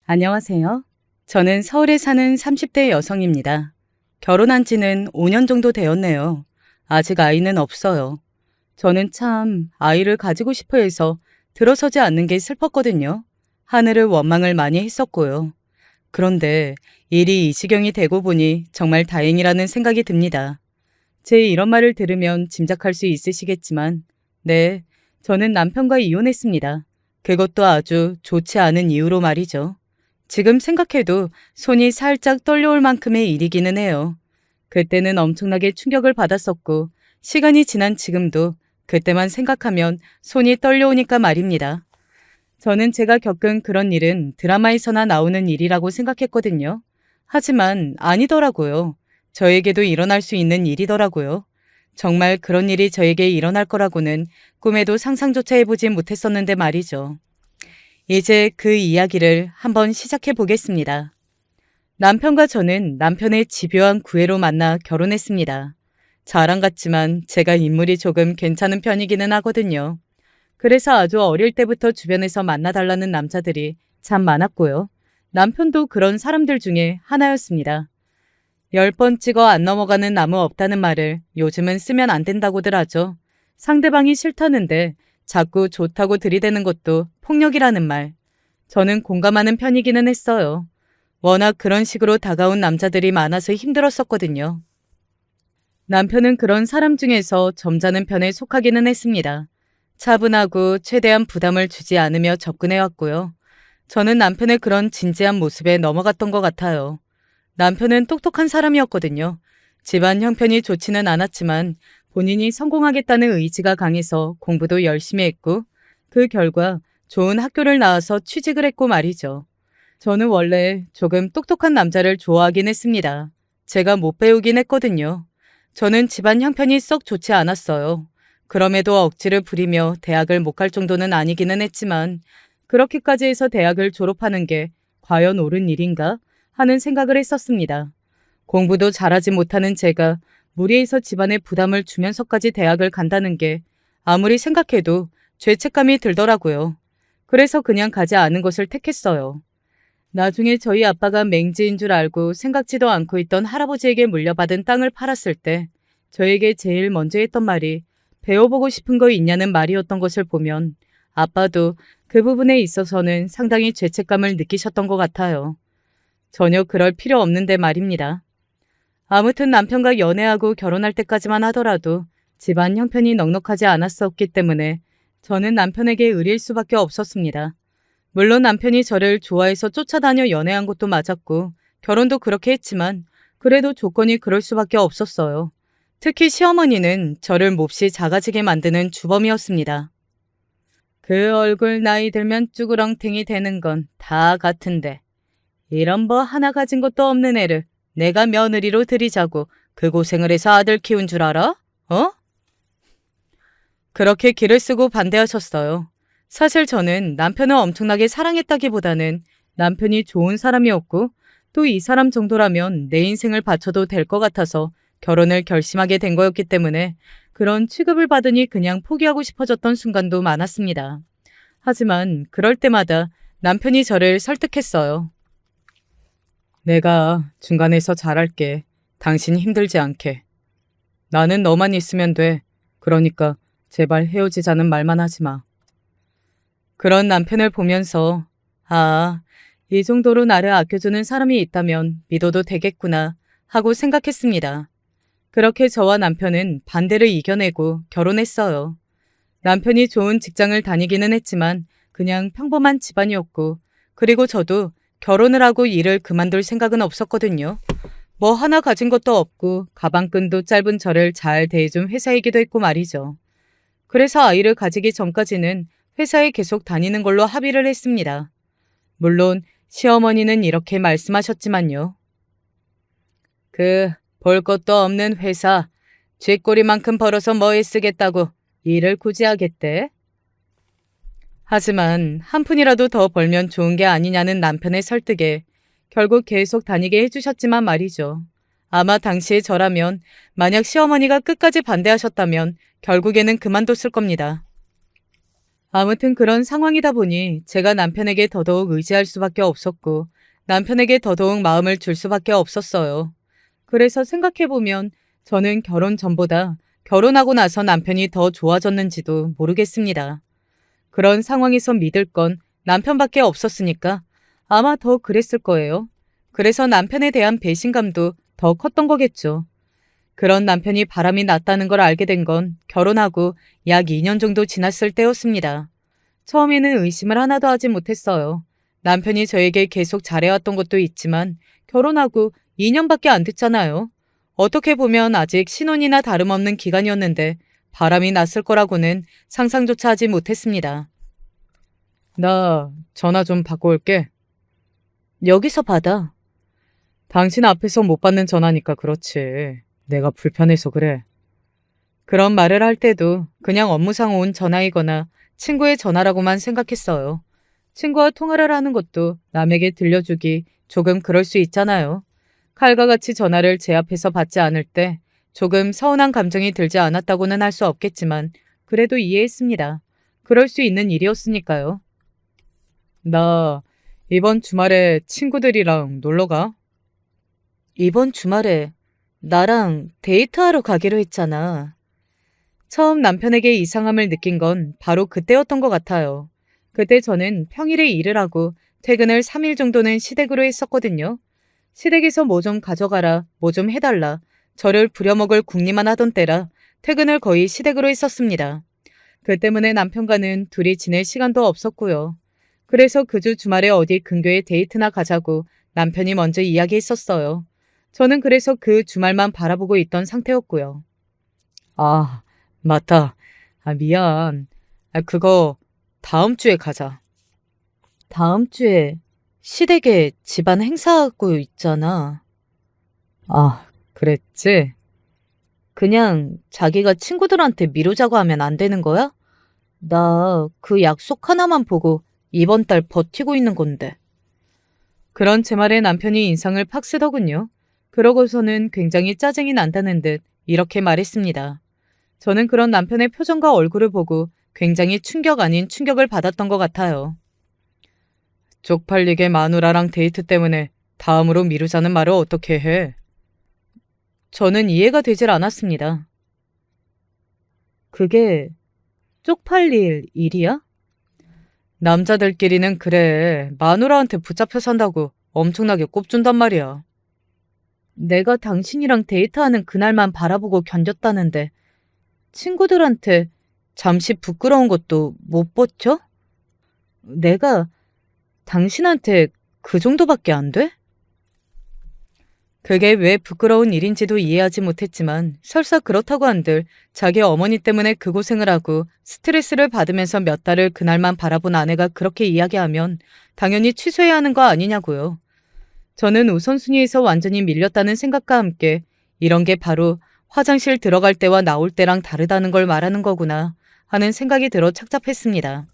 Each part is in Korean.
안녕하세요. 저는 서울에 사는 30대 여성입니다. 결혼한 지는 5년 정도 되었네요. 아직 아이는 없어요. 저는 참 아이를 가지고 싶어 해서 들어서지 않는 게 슬펐거든요. 하늘을 원망을 많이 했었고요. 그런데 일이 이 지경이 되고 보니 정말 다행이라는 생각이 듭니다. 제 이런 말을 들으면 짐작할 수 있으시겠지만, 네, 저는 남편과 이혼했습니다. 그것도 아주 좋지 않은 이유로 말이죠. 지금 생각해도 손이 살짝 떨려올 만큼의 일이기는 해요. 그때는 엄청나게 충격을 받았었고, 시간이 지난 지금도 그때만 생각하면 손이 떨려오니까 말입니다. 저는 제가 겪은 그런 일은 드라마에서나 나오는 일이라고 생각했거든요. 하지만 아니더라고요. 저에게도 일어날 수 있는 일이더라고요. 정말 그런 일이 저에게 일어날 거라고는 꿈에도 상상조차 해보지 못했었는데 말이죠. 이제 그 이야기를 한번 시작해 보겠습니다. 남편과 저는 남편의 집요한 구애로 만나 결혼했습니다. 자랑 같지만 제가 인물이 조금 괜찮은 편이기는 하거든요. 그래서 아주 어릴 때부터 주변에서 만나달라는 남자들이 참 많았고요. 남편도 그런 사람들 중에 하나였습니다. 10번 찍어 안 넘어가는 나무 없다는 말을 요즘은 쓰면 안 된다고들 하죠. 상대방이 싫다는데 자꾸 좋다고 들이대는 것도 폭력이라는 말. 저는 공감하는 편이기는 했어요. 워낙 그런 식으로 다가온 남자들이 많아서 힘들었었거든요. 남편은 그런 사람 중에서 점잖은 편에 속하기는 했습니다. 차분하고 최대한 부담을 주지 않으며 접근해왔고요. 저는 남편의 그런 진지한 모습에 넘어갔던 것 같아요. 남편은 똑똑한 사람이었거든요. 집안 형편이 좋지는 않았지만 본인이 성공하겠다는 의지가 강해서 공부도 열심히 했고 그 결과 좋은 학교를 나와서 취직을 했고 말이죠. 저는 원래 조금 똑똑한 남자를 좋아하긴 했습니다. 제가 못 배우긴 했거든요. 저는 집안 형편이 썩 좋지 않았어요. 그럼에도 억지를 부리며 대학을 못 갈 정도는 아니기는 했지만 그렇게까지 해서 대학을 졸업하는 게 과연 옳은 일인가 하는 생각을 했었습니다. 공부도 잘하지 못하는 제가 무리해서 집안에 부담을 주면서까지 대학을 간다는 게 아무리 생각해도 죄책감이 들더라고요. 그래서 그냥 가지 않은 것을 택했어요. 나중에 저희 아빠가 맹지인 줄 알고 생각지도 않고 있던 할아버지에게 물려받은 땅을 팔았을 때 저에게 제일 먼저 했던 말이 배워보고 싶은 거 있냐는 말이었던 것을 보면 아빠도 그 부분에 있어서는 상당히 죄책감을 느끼셨던 것 같아요. 전혀 그럴 필요 없는데 말입니다. 아무튼 남편과 연애하고 결혼할 때까지만 하더라도 집안 형편이 넉넉하지 않았었기 때문에 저는 남편에게 의릴 수밖에 없었습니다. 물론 남편이 저를 좋아해서 쫓아다녀 연애한 것도 맞았고 결혼도 그렇게 했지만 그래도 조건이 그럴 수밖에 없었어요. 특히 시어머니는 저를 몹시 작아지게 만드는 주범이었습니다. 그 얼굴 나이 들면 쭈그렁탱이 되는 건 다 같은데 이런 뭐 하나 가진 것도 없는 애를 내가 며느리로 들이자고 그 고생을 해서 아들 키운 줄 알아? 어? 그렇게 기를 쓰고 반대하셨어요. 사실 저는 남편을 엄청나게 사랑했다기보다는 남편이 좋은 사람이었고 또 이 사람 정도라면 내 인생을 바쳐도 될 것 같아서 결혼을 결심하게 된 거였기 때문에 그런 취급을 받으니 그냥 포기하고 싶어졌던 순간도 많았습니다. 하지만 그럴 때마다 남편이 저를 설득했어요. 내가 중간에서 잘할게. 당신 힘들지 않게. 나는 너만 있으면 돼. 그러니까 제발 헤어지자는 말만 하지 마. 그런 남편을 보면서 아, 이 정도로 나를 아껴주는 사람이 있다면 믿어도 되겠구나 하고 생각했습니다. 그렇게 저와 남편은 반대를 이겨내고 결혼했어요. 남편이 좋은 직장을 다니기는 했지만 그냥 평범한 집안이었고 그리고 저도 결혼을 하고 일을 그만둘 생각은 없었거든요. 뭐 하나 가진 것도 없고 가방끈도 짧은 저를 잘 대해준 회사이기도 했고 말이죠. 그래서 아이를 가지기 전까지는 회사에 계속 다니는 걸로 합의를 했습니다. 물론 시어머니는 이렇게 말씀하셨지만요. 볼 것도 없는 회사, 쥐꼬리만큼 벌어서 뭐에 쓰겠다고 일을 굳이 하겠대? 하지만 한 푼이라도 더 벌면 좋은 게 아니냐는 남편의 설득에 결국 계속 다니게 해주셨지만 말이죠. 아마 당시에 저라면 만약 시어머니가 끝까지 반대하셨다면 결국에는 그만뒀을 겁니다. 아무튼 그런 상황이다 보니 제가 남편에게 더더욱 의지할 수밖에 없었고 남편에게 더더욱 마음을 줄 수밖에 없었어요. 그래서 생각해보면 저는 결혼 전보다 결혼하고 나서 남편이 더 좋아졌는지도 모르겠습니다. 그런 상황에서 믿을 건 남편밖에 없었으니까 아마 더 그랬을 거예요. 그래서 남편에 대한 배신감도 더 컸던 거겠죠. 그런 남편이 바람이 났다는 걸 알게 된 건 결혼하고 약 2년 정도 지났을 때였습니다. 처음에는 의심을 하나도 하지 못했어요. 남편이 저에게 계속 잘해왔던 것도 있지만 결혼하고 2년밖에 안 됐잖아요. 어떻게 보면 아직 신혼이나 다름없는 기간이었는데 바람이 났을 거라고는 상상조차 하지 못했습니다. 나 전화 좀 받고 올게. 여기서 받아. 당신 앞에서 못 받는 전화니까 그렇지. 내가 불편해서 그래. 그런 말을 할 때도 그냥 업무상 온 전화이거나 친구의 전화라고만 생각했어요. 친구와 통화를 하는 것도 남에게 들려주기 조금 그럴 수 있잖아요. 칼과 같이 전화를 제 앞에서 받지 않을 때 조금 서운한 감정이 들지 않았다고는 할 수 없겠지만 그래도 이해했습니다. 그럴 수 있는 일이었으니까요. 나 이번 주말에 친구들이랑 놀러 가. 이번 주말에 나랑 데이트하러 가기로 했잖아. 처음 남편에게 이상함을 느낀 건 바로 그때였던 것 같아요. 그때 저는 평일에 일을 하고 퇴근을 3일 정도는 시댁으로 했었거든요. 시댁에서 뭐 좀 가져가라, 뭐 좀 해달라, 저를 부려먹을 궁리만 하던 때라 퇴근을 거의 시댁으로 했었습니다. 그 때문에 남편과는 둘이 지낼 시간도 없었고요. 그래서 그 주 주말에 어디 근교에 데이트나 가자고 남편이 먼저 이야기했었어요. 저는 그래서 그 주말만 바라보고 있던 상태였고요. 아, 맞다. 미안. 그거 다음 주에 가자. 다음 주에 시댁에 집안 행사하고 있잖아. 그랬지? 그냥 자기가 친구들한테 미루자고 하면 안 되는 거야? 나 그 약속 하나만 보고 이번 달 버티고 있는 건데. 그런 제 말에 남편이 인상을 팍 쓰더군요. 그러고서는 굉장히 짜증이 난다는 듯 이렇게 말했습니다. 저는 그런 남편의 표정과 얼굴을 보고 굉장히 충격 아닌 충격을 받았던 것 같아요. 쪽팔리게 마누라랑 데이트 때문에 다음으로 미루자는 말을 어떻게 해? 저는 이해가 되질 않았습니다. 그게 쪽팔릴 일이야? 남자들끼리는 그래. 마누라한테 붙잡혀 산다고 엄청나게 꼽준단 말이야. 내가 당신이랑 데이트하는 그날만 바라보고 견뎠다는데 친구들한테 잠시 부끄러운 것도 못 버텨? 내가 당신한테 그 정도밖에 안 돼? 그게 왜 부끄러운 일인지도 이해하지 못했지만 설사 그렇다고 한들 자기 어머니 때문에 그 고생을 하고 스트레스를 받으면서 몇 달을 그날만 바라본 아내가 그렇게 이야기하면 당연히 취소해야 하는 거 아니냐고요. 저는 우선순위에서 완전히 밀렸다는 생각과 함께 이런 게 바로 화장실 들어갈 때와 나올 때랑 다르다는 걸 말하는 거구나 하는 생각이 들어 착잡했습니다.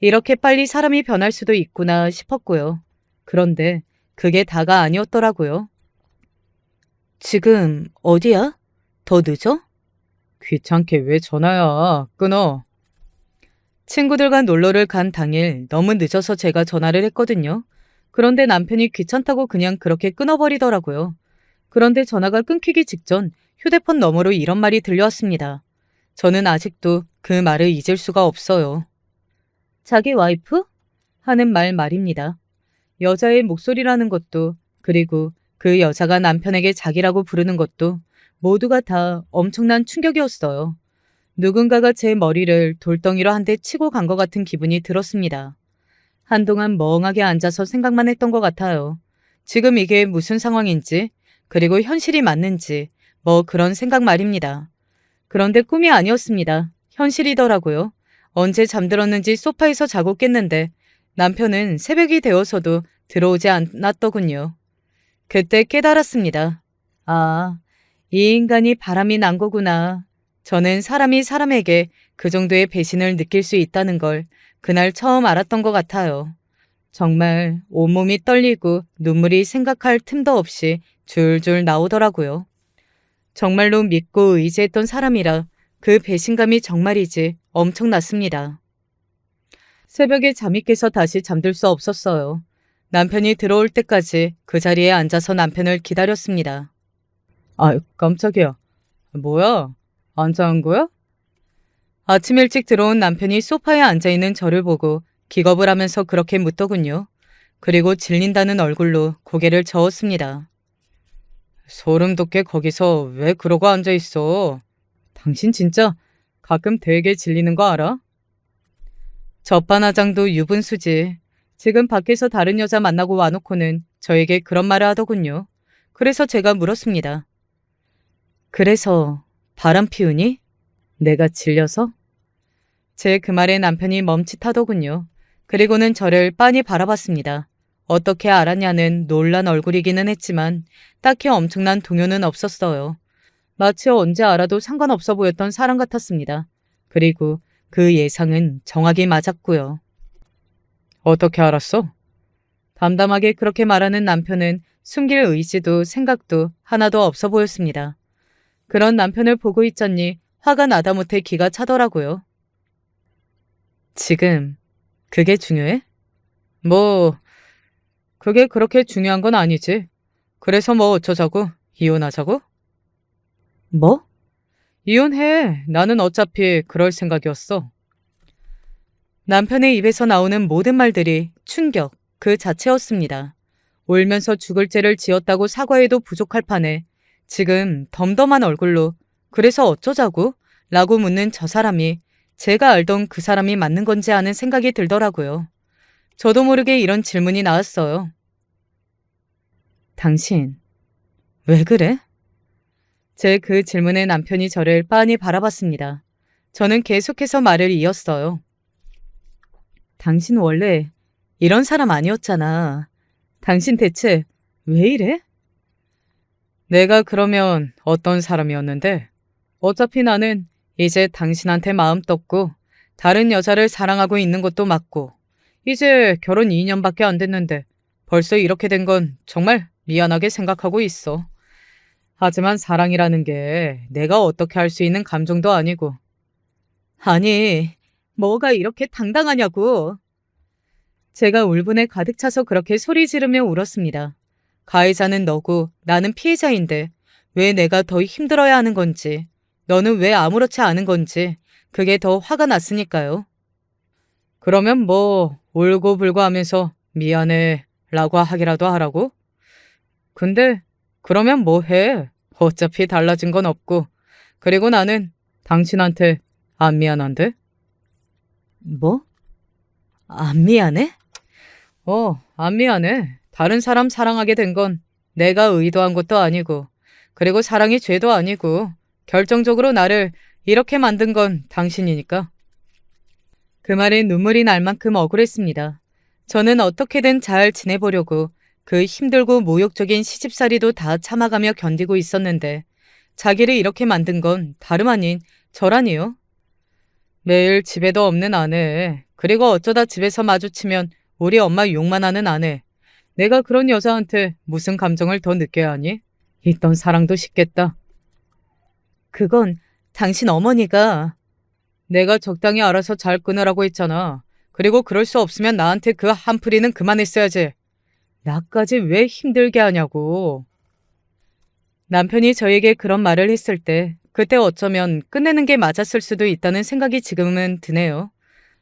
이렇게 빨리 사람이 변할 수도 있구나 싶었고요. 그런데 그게 다가 아니었더라고요. 지금 어디야? 더 늦어? 귀찮게 왜 전화야? 끊어. 친구들과 놀러를 간 당일 너무 늦어서 제가 전화를 했거든요. 그런데 남편이 귀찮다고 그냥 그렇게 끊어버리더라고요. 그런데 전화가 끊기기 직전 휴대폰 너머로 이런 말이 들려왔습니다. 저는 아직도 그 말을 잊을 수가 없어요. 자기 와이프? 하는 말입니다. 여자의 목소리라는 것도 그리고 그 여자가 남편에게 자기라고 부르는 것도 모두가 다 엄청난 충격이었어요. 누군가가 제 머리를 돌덩이로 한 대 치고 간 것 같은 기분이 들었습니다. 한동안 멍하게 앉아서 생각만 했던 것 같아요. 지금 이게 무슨 상황인지, 그리고 현실이 맞는지, 뭐 그런 생각 말입니다. 그런데 꿈이 아니었습니다. 현실이더라고요. 언제 잠들었는지 소파에서 자고 깼는데 남편은 새벽이 되어서도 들어오지 않았더군요. 그때 깨달았습니다. 아, 이 인간이 바람이 난 거구나. 저는 사람이 사람에게 그 정도의 배신을 느낄 수 있다는 걸 그날 처음 알았던 것 같아요. 정말 온몸이 떨리고 눈물이 생각할 틈도 없이 줄줄 나오더라고요. 정말로 믿고 의지했던 사람이라 그 배신감이 정말이지 엄청났습니다. 새벽에 잠이 깨서 다시 잠들 수 없었어요. 남편이 들어올 때까지 그 자리에 앉아서 남편을 기다렸습니다. 아, 깜짝이야. 뭐야? 안 자는 거야? 아침 일찍 들어온 남편이 소파에 앉아있는 저를 보고 기겁을 하면서 그렇게 묻더군요. 그리고 질린다는 얼굴로 고개를 저었습니다. 소름 돋게 거기서 왜 그러고 앉아있어? 당신 진짜 가끔 되게 질리는 거 알아? 젖반화장도 유분수지. 지금 밖에서 다른 여자 만나고 와놓고는 저에게 그런 말을 하더군요. 그래서 제가 물었습니다. 그래서 바람 피우니? 내가 질려서? 제 그 말에 남편이 멈칫하더군요. 그리고는 저를 빤히 바라봤습니다. 어떻게 알았냐는 놀란 얼굴이기는 했지만 딱히 엄청난 동요는 없었어요. 마치 언제 알아도 상관없어 보였던 사람 같았습니다. 그리고 그 예상은 정확히 맞았고요. 어떻게 알았어? 담담하게 그렇게 말하는 남편은 숨길 의지도 생각도 하나도 없어 보였습니다. 그런 남편을 보고 있자니 화가 나다 못해 기가 차더라고요. 지금 그게 중요해? 뭐 그게 그렇게 중요한 건 아니지. 그래서 뭐 어쩌자고? 이혼하자고? 뭐? 이혼해. 나는 어차피 그럴 생각이었어. 남편의 입에서 나오는 모든 말들이 충격 그 자체였습니다. 울면서 죽을 죄를 지었다고 사과해도 부족할 판에 지금 덤덤한 얼굴로 그래서 어쩌자고? 라고 묻는 저 사람이 제가 알던 그 사람이 맞는 건지 하는 생각이 들더라고요. 저도 모르게 이런 질문이 나왔어요. 당신, 왜 그래? 제 그 질문에 남편이 저를 빤히 바라봤습니다. 저는 계속해서 말을 이었어요. 당신 원래 이런 사람 아니었잖아. 당신 대체 왜 이래? 내가 그러면 어떤 사람이었는데? 어차피 나는 이제 당신한테 마음 떴고 다른 여자를 사랑하고 있는 것도 맞고 이제 결혼 2년밖에 안 됐는데 벌써 이렇게 된 건 정말 미안하게 생각하고 있어. 하지만 사랑이라는 게 내가 어떻게 할 수 있는 감정도 아니고. 아니, 뭐가 이렇게 당당하냐고. 제가 울분에 가득 차서 그렇게 소리 지르며 울었습니다. 가해자는 너고 나는 피해자인데 왜 내가 더 힘들어야 하는 건지, 너는 왜 아무렇지 않은 건지 그게 더 화가 났으니까요. 그러면 뭐 울고불고 하면서 미안해 라고 하기라도 하라고? 근데 그러면 뭐 해? 어차피 달라진 건 없고. 그리고 나는 당신한테 안 미안한데? 뭐? 안 미안해? 안 미안해. 다른 사람 사랑하게 된 건 내가 의도한 것도 아니고, 그리고 사랑이 죄도 아니고, 결정적으로 나를 이렇게 만든 건 당신이니까. 그 말에 눈물이 날 만큼 억울했습니다. 저는 어떻게든 잘 지내보려고 그 힘들고 모욕적인 시집살이도 다 참아가며 견디고 있었는데 자기를 이렇게 만든 건 다름 아닌 저라니요. 매일 집에도 없는 아내, 그리고 어쩌다 집에서 마주치면 우리 엄마 욕만 하는 아내. 내가 그런 여자한테 무슨 감정을 더 느껴야 하니? 있던 사랑도 식겠다. 그건 당신 어머니가 내가 적당히 알아서 잘 끊으라고 했잖아. 그리고 그럴 수 없으면 나한테 그 한풀이는 그만했어야지. 나까지 왜 힘들게 하냐고. 남편이 저에게 그런 말을 했을 때 그때 어쩌면 끝내는 게 맞았을 수도 있다는 생각이 지금은 드네요.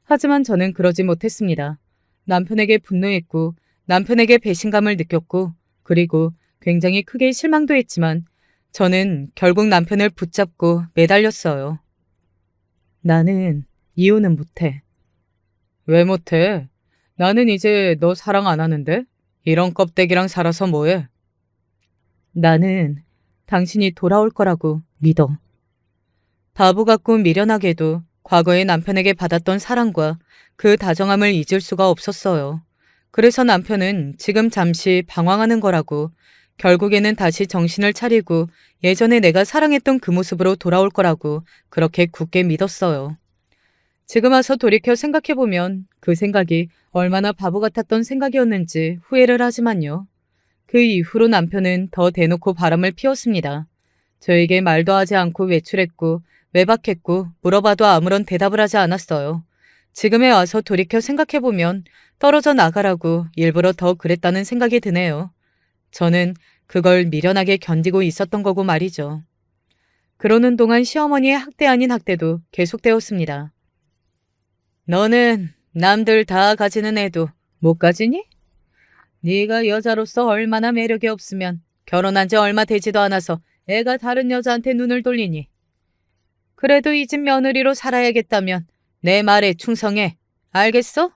하지만 저는 그러지 못했습니다. 남편에게 분노했고 남편에게 배신감을 느꼈고 그리고 굉장히 크게 실망도 했지만 저는 결국 남편을 붙잡고 매달렸어요. 나는 이혼은 못해. 왜 못해? 나는 이제 너 사랑 안 하는데? 이런 껍데기랑 살아서 뭐해? 나는 당신이 돌아올 거라고 믿어. 바보 같고 미련하게도 과거의 남편에게 받았던 사랑과 그 다정함을 잊을 수가 없었어요. 그래서 남편은 지금 잠시 방황하는 거라고 결국에는 다시 정신을 차리고 예전에 내가 사랑했던 그 모습으로 돌아올 거라고 그렇게 굳게 믿었어요. 지금 와서 돌이켜 생각해보면 그 생각이 얼마나 바보 같았던 생각이었는지 후회를 하지만요. 그 이후로 남편은 더 대놓고 바람을 피웠습니다. 저에게 말도 하지 않고 외출했고 외박했고 물어봐도 아무런 대답을 하지 않았어요. 지금에 와서 돌이켜 생각해보면 떨어져 나가라고 일부러 더 그랬다는 생각이 드네요. 저는 그걸 미련하게 견디고 있었던 거고 말이죠. 그러는 동안 시어머니의 학대 아닌 학대도 계속되었습니다. 너는 남들 다 가지는 애도 못 가지니? 네가 여자로서 얼마나 매력이 없으면 결혼한 지 얼마 되지도 않아서 애가 다른 여자한테 눈을 돌리니. 그래도 이 집 며느리로 살아야겠다면 내 말에 충성해. 알겠어?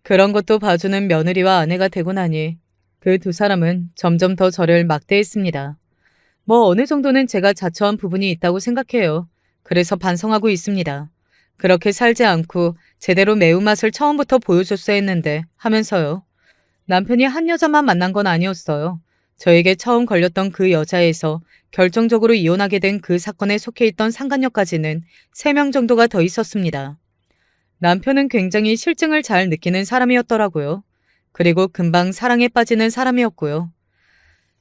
그런 것도 봐주는 며느리와 아내가 되고 나니 그 두 사람은 점점 더 저를 막대했습니다. 뭐 어느 정도는 제가 자초한 부분이 있다고 생각해요. 그래서 반성하고 있습니다. 그렇게 살지 않고 제대로 매운맛을 처음부터 보여줬어야 했는데 하면서요. 남편이 한 여자만 만난 건 아니었어요. 저에게 처음 걸렸던 그 여자에서 결정적으로 이혼하게 된 그 사건에 속해 있던 상간녀까지는 3명 정도가 더 있었습니다. 남편은 굉장히 실증을 잘 느끼는 사람이었더라고요. 그리고 금방 사랑에 빠지는 사람이었고요.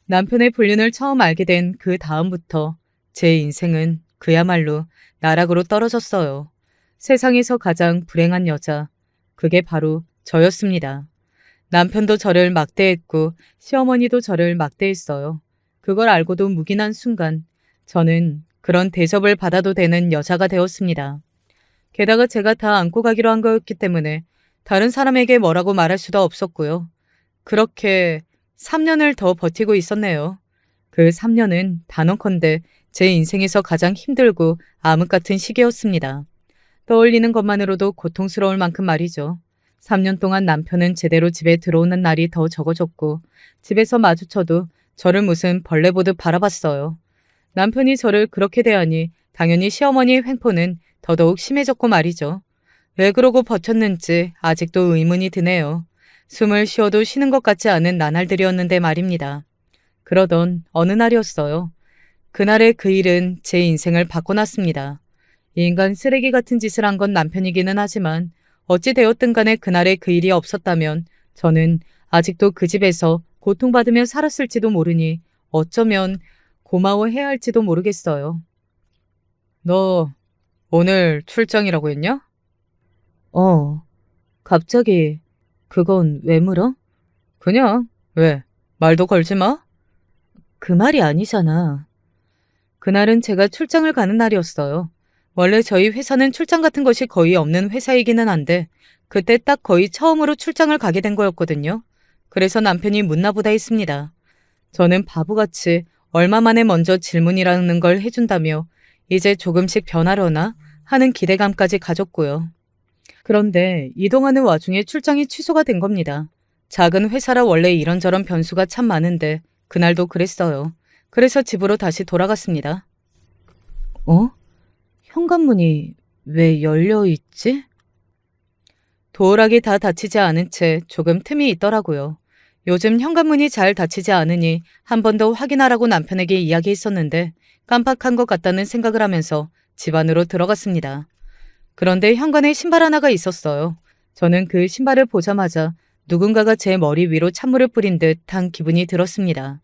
남편의 불륜을 처음 알게 된 그 다음부터 제 인생은 그야말로 나락으로 떨어졌어요. 세상에서 가장 불행한 여자, 그게 바로 저였습니다. 남편도 저를 막대했고 시어머니도 저를 막대했어요. 그걸 알고도 묵인한 순간 저는 그런 대접을 받아도 되는 여자가 되었습니다. 게다가 제가 다 안고 가기로 한 거였기 때문에 다른 사람에게 뭐라고 말할 수도 없었고요. 그렇게 3년을 더 버티고 있었네요. 그 3년은 단언컨대 제 인생에서 가장 힘들고 암흑 같은 시기였습니다. 떠올리는 것만으로도 고통스러울 만큼 말이죠. 3년 동안 남편은 제대로 집에 들어오는 날이 더 적어졌고 집에서 마주쳐도 저를 무슨 벌레 보듯 바라봤어요. 남편이 저를 그렇게 대하니 당연히 시어머니의 횡포는 더더욱 심해졌고 말이죠. 왜 그러고 버텼는지 아직도 의문이 드네요. 숨을 쉬어도 쉬는 것 같지 않은 나날들이었는데 말입니다. 그러던 어느 날이었어요. 그날의 그 일은 제 인생을 바꿔놨습니다. 인간 쓰레기 같은 짓을 한 건 남편이기는 하지만 어찌 되었든 간에 그날의 그 일이 없었다면 저는 아직도 그 집에서 고통받으며 살았을지도 모르니 어쩌면 고마워해야 할지도 모르겠어요. 너 오늘 출장이라고 했냐? 갑자기 그건 왜 물어? 그냥 왜? 말도 걸지 마? 그 말이 아니잖아. 그날은 제가 출장을 가는 날이었어요. 원래 저희 회사는 출장 같은 것이 거의 없는 회사이기는 한데 그때 딱 거의 처음으로 출장을 가게 된 거였거든요. 그래서 남편이 묻나보다 했습니다. 저는 바보같이 얼마 만에 먼저 질문이라는 걸 해준다며 이제 조금씩 변하려나 하는 기대감까지 가졌고요. 그런데 이동하는 와중에 출장이 취소가 된 겁니다. 작은 회사라 원래 이런저런 변수가 참 많은데 그날도 그랬어요. 그래서 집으로 다시 돌아갔습니다. 현관문이 왜 열려 있지? 도어락이 다 닫히지 않은 채 조금 틈이 있더라고요. 요즘 현관문이 잘 닫히지 않으니 한 번 더 확인하라고 남편에게 이야기했었는데 깜빡한 것 같다는 생각을 하면서 집 안으로 들어갔습니다. 그런데 현관에 신발 하나가 있었어요. 저는 그 신발을 보자마자 누군가가 제 머리 위로 찬물을 뿌린 듯한 기분이 들었습니다.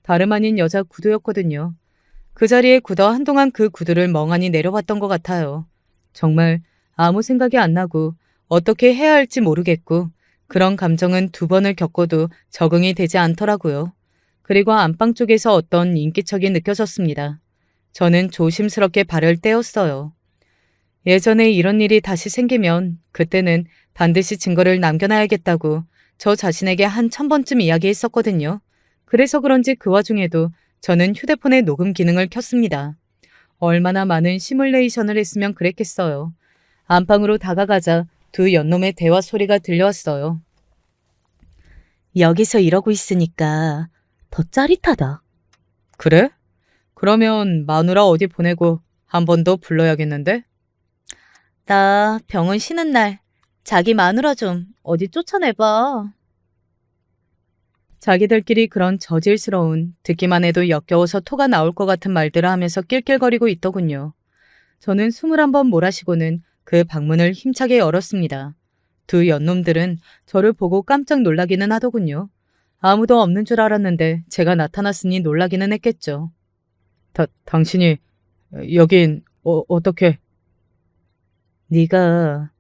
다름 아닌 여자 구두였거든요. 그 자리에 굳어 한동안 그 구두를 멍하니 내려봤던 것 같아요. 정말 아무 생각이 안 나고 어떻게 해야 할지 모르겠고 그런 감정은 2번을 겪어도 적응이 되지 않더라고요. 그리고 안방 쪽에서 어떤 인기척이 느껴졌습니다. 저는 조심스럽게 발을 떼었어요. 예전에 이런 일이 다시 생기면 그때는 반드시 증거를 남겨놔야겠다고 저 자신에게 한 1000번쯤 이야기했었거든요. 그래서 그런지 그 와중에도 저는 휴대폰의 녹음 기능을 켰습니다. 얼마나 많은 시뮬레이션을 했으면 그랬겠어요. 안방으로 다가가자 두 연놈의 대화 소리가 들려왔어요. 여기서 이러고 있으니까 더 짜릿하다. 그래? 그러면 마누라 어디 보내고 한 번 더 불러야겠는데? 나 병원 쉬는 날 자기 마누라 좀 어디 쫓아내봐. 자기들끼리 그런 저질스러운 듣기만 해도 역겨워서 토가 나올 것 같은 말들을 하면서 낄낄거리고 있더군요. 저는 21번 몰아쉬고는 그 방문을 힘차게 열었습니다. 두 연놈들은 저를 보고 깜짝 놀라기는 하더군요. 아무도 없는 줄 알았는데 제가 나타났으니 놀라기는 했겠죠. 당신이 여긴 어떻게? 네가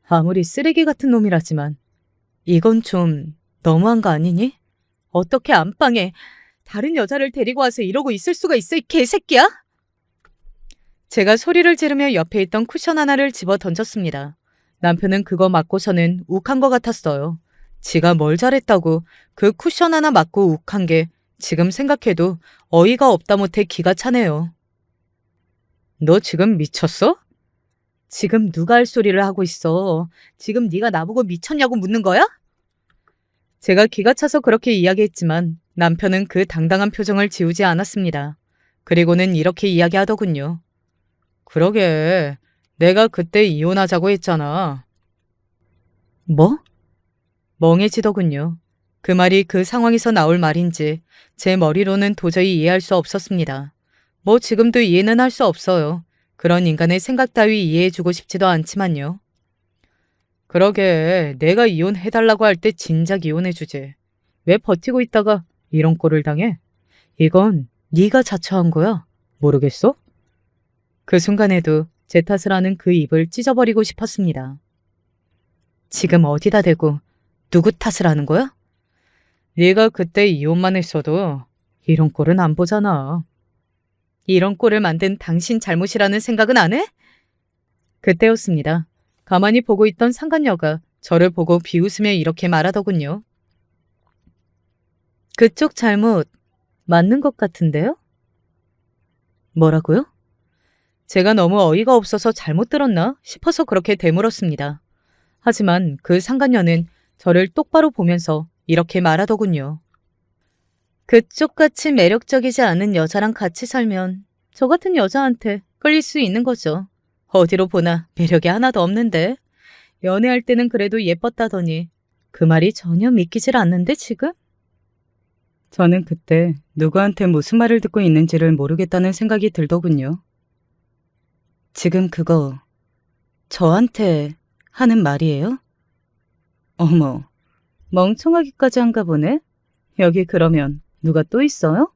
아무리 쓰레기 같은 놈이라지만 이건 좀 너무한 거 아니니? 어떻게 안방에 다른 여자를 데리고 와서 이러고 있을 수가 있어, 이 개새끼야? 제가 소리를 지르며 옆에 있던 쿠션 하나를 집어 던졌습니다. 남편은 그거 맞고서는 욱한 것 같았어요. 지가 뭘 잘했다고 그 쿠션 하나 맞고 욱한 게 지금 생각해도 어이가 없다 못해 기가 차네요. 너 지금 미쳤어? 지금 누가 할 소리를 하고 있어? 지금 네가 나보고 미쳤냐고 묻는 거야? 제가 기가 차서 그렇게 이야기했지만 남편은 그 당당한 표정을 지우지 않았습니다. 그리고는 이렇게 이야기하더군요. 그러게, 내가 그때 이혼하자고 했잖아. 뭐? 멍해지더군요. 그 말이 그 상황에서 나올 말인지 제 머리로는 도저히 이해할 수 없었습니다. 뭐 지금도 이해는 할 수 없어요. 그런 인간의 생각 따위 이해해주고 싶지도 않지만요. 그러게, 내가 이혼해달라고 할 때 진작 이혼해주지. 왜 버티고 있다가 이런 꼴을 당해? 이건 네가 자처한 거야. 모르겠어? 그 순간에도 제 탓을 하는 그 입을 찢어버리고 싶었습니다. 지금 어디다 대고 누구 탓을 하는 거야? 네가 그때 이혼만 했어도 이런 꼴은 안 보잖아. 이런 꼴을 만든 당신 잘못이라는 생각은 안 해? 그때였습니다. 가만히 보고 있던 상간녀가 저를 보고 비웃으며 이렇게 말하더군요. 그쪽 잘못 맞는 것 같은데요? 뭐라고요? 제가 너무 어이가 없어서 잘못 들었나 싶어서 그렇게 되물었습니다. 하지만 그 상간녀는 저를 똑바로 보면서 이렇게 말하더군요. 그쪽같이 매력적이지 않은 여자랑 같이 살면 저 같은 여자한테 끌릴 수 있는 거죠. 어디로 보나 매력이 하나도 없는데. 연애할 때는 그래도 예뻤다더니 그 말이 전혀 믿기질 않는데 지금? 저는 그때 누구한테 무슨 말을 듣고 있는지를 모르겠다는 생각이 들더군요. 지금 그거 저한테 하는 말이에요? 어머, 멍청하기까지 한가 보네? 여기 그러면 누가 또 있어요?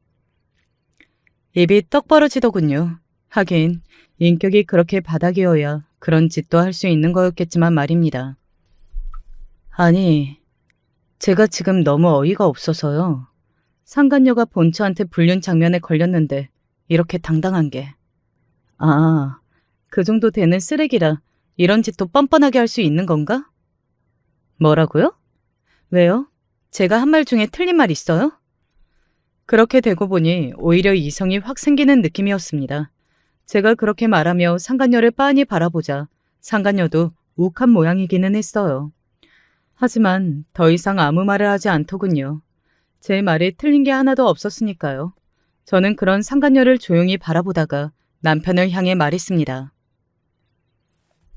입이 떡 벌어지더군요. 하긴 인격이 그렇게 바닥이어야 그런 짓도 할 수 있는 거였겠지만 말입니다. 아니, 제가 지금 너무 어이가 없어서요. 상간녀가 본처한테 불륜 장면에 걸렸는데 이렇게 당당한 게. 아, 그 정도 되는 쓰레기라 이런 짓도 뻔뻔하게 할 수 있는 건가? 뭐라고요? 왜요? 제가 한 말 중에 틀린 말 있어요? 그렇게 되고 보니 오히려 이성이 확 생기는 느낌이었습니다. 제가 그렇게 말하며 상간녀를 빤히 바라보자 상간녀도 욱한 모양이기는 했어요. 하지만 더 이상 아무 말을 하지 않더군요. 제 말에 틀린 게 하나도 없었으니까요. 저는 그런 상간녀를 조용히 바라보다가 남편을 향해 말했습니다.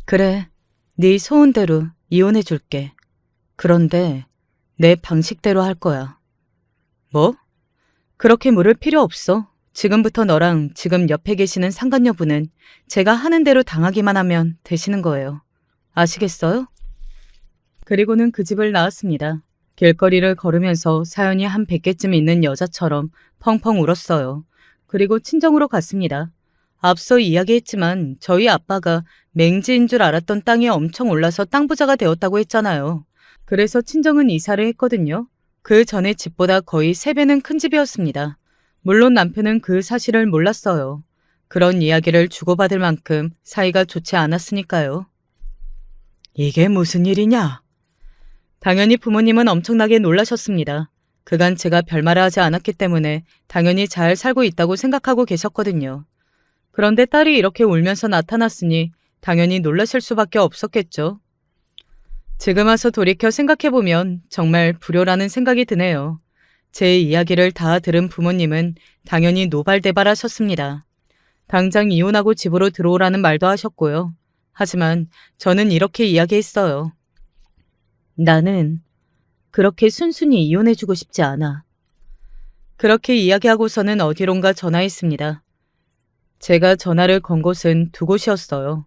그래, 네 소원대로 이혼해줄게. 그런데 내 방식대로 할 거야. 뭐? 그렇게 물을 필요 없어. 지금부터 너랑 지금 옆에 계시는 상간녀분은 제가 하는 대로 당하기만 하면 되시는 거예요. 아시겠어요? 그리고는 그 집을 나왔습니다. 길거리를 걸으면서 사연이 한 100개쯤 있는 여자처럼 펑펑 울었어요. 그리고 친정으로 갔습니다. 앞서 이야기했지만 저희 아빠가 맹지인 줄 알았던 땅이 엄청 올라서 땅 부자가 되었다고 했잖아요. 그래서 친정은 이사를 했거든요. 그 전에 집보다 거의 3배는 큰 집이었습니다. 물론 남편은 그 사실을 몰랐어요. 그런 이야기를 주고받을 만큼 사이가 좋지 않았으니까요. 이게 무슨 일이냐? 당연히 부모님은 엄청나게 놀라셨습니다. 그간 제가 별말을 하지 않았기 때문에 당연히 잘 살고 있다고 생각하고 계셨거든요. 그런데 딸이 이렇게 울면서 나타났으니 당연히 놀라실 수밖에 없었겠죠. 지금 와서 돌이켜 생각해보면 정말 불효라는 생각이 드네요. 제 이야기를 다 들은 부모님은 당연히 노발대발하셨습니다. 당장 이혼하고 집으로 들어오라는 말도 하셨고요. 하지만 저는 이렇게 이야기했어요. 나는 그렇게 순순히 이혼해주고 싶지 않아. 그렇게 이야기하고서는 어디론가 전화했습니다. 제가 전화를 건 곳은 2곳이었어요.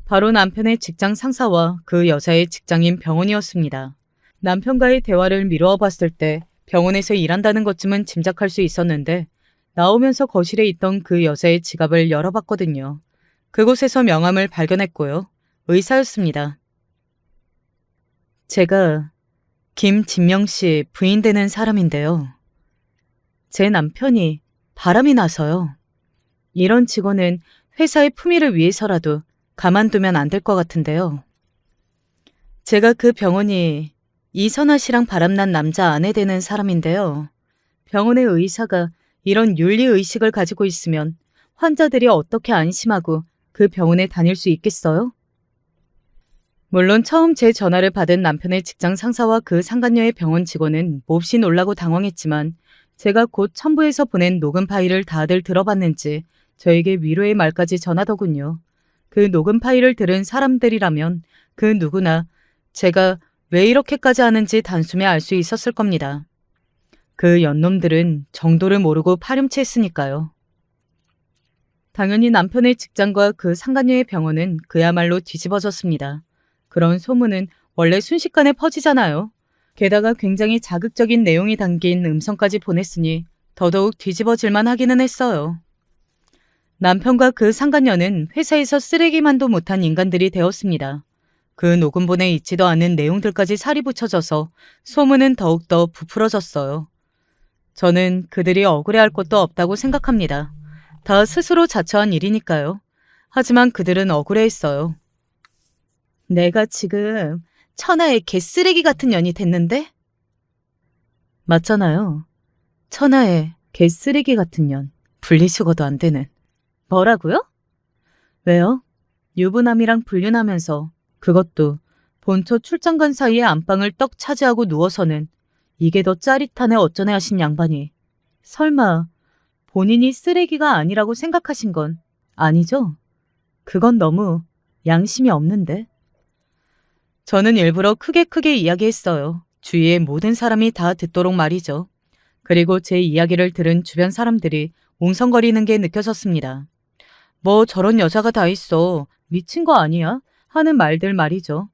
바로 남편의 직장 상사와 그 여자의 직장인 병원이었습니다. 남편과의 대화를 미루어 봤을 때 병원에서 일한다는 것쯤은 짐작할 수 있었는데 나오면서 거실에 있던 그 여자의 지갑을 열어봤거든요. 그곳에서 명함을 발견했고요. 의사였습니다. 제가 김진명 씨 부인 되는 사람인데요. 제 남편이 바람이 나서요. 이런 직원은 회사의 품위를 위해서라도 가만두면 안 될 것 같은데요. 제가 그 병원이 이선아 씨랑 바람난 남자 아내 되는 사람인데요. 병원의 의사가 이런 윤리의식을 가지고 있으면 환자들이 어떻게 안심하고 그 병원에 다닐 수 있겠어요? 물론 처음 제 전화를 받은 남편의 직장 상사와 그 상간녀의 병원 직원은 몹시 놀라고 당황했지만 제가 곧 첨부해서 보낸 녹음 파일을 다들 들어봤는지 저에게 위로의 말까지 전하더군요. 그 녹음 파일을 들은 사람들이라면 그 누구나 제가 왜 이렇게까지 하는지 단숨에 알 수 있었을 겁니다. 그 연놈들은 정도를 모르고 파렴치했으니까요. 당연히 남편의 직장과 그 상간녀의 병원은 그야말로 뒤집어졌습니다. 그런 소문은 원래 순식간에 퍼지잖아요. 게다가 굉장히 자극적인 내용이 담긴 음성까지 보냈으니 더더욱 뒤집어질만 하기는 했어요. 남편과 그 상간녀는 회사에서 쓰레기만도 못한 인간들이 되었습니다. 그 녹음본에 있지도 않은 내용들까지 살이 붙여져서 소문은 더욱더 부풀어졌어요. 저는 그들이 억울해할 것도 없다고 생각합니다. 다 스스로 자처한 일이니까요. 하지만 그들은 억울해했어요. 내가 지금 천하의 개쓰레기 같은 년이 됐는데? 맞잖아요. 천하의 개쓰레기 같은 년. 분리수거도 안 되는. 뭐라고요? 왜요? 유부남이랑 불륜하면서 그것도 본초 출장 간 사이에 안방을 떡 차지하고 누워서는 이게 더 짜릿하네 어쩌네 하신 양반이 설마 본인이 쓰레기가 아니라고 생각하신 건 아니죠? 그건 너무 양심이 없는데. 저는 일부러 크게 이야기했어요. 주위의 모든 사람이 다 듣도록 말이죠. 그리고 제 이야기를 들은 주변 사람들이 웅성거리는 게 느껴졌습니다. 뭐 저런 여자가 다 있어. 미친 거 아니야? 하는 말들 말이죠.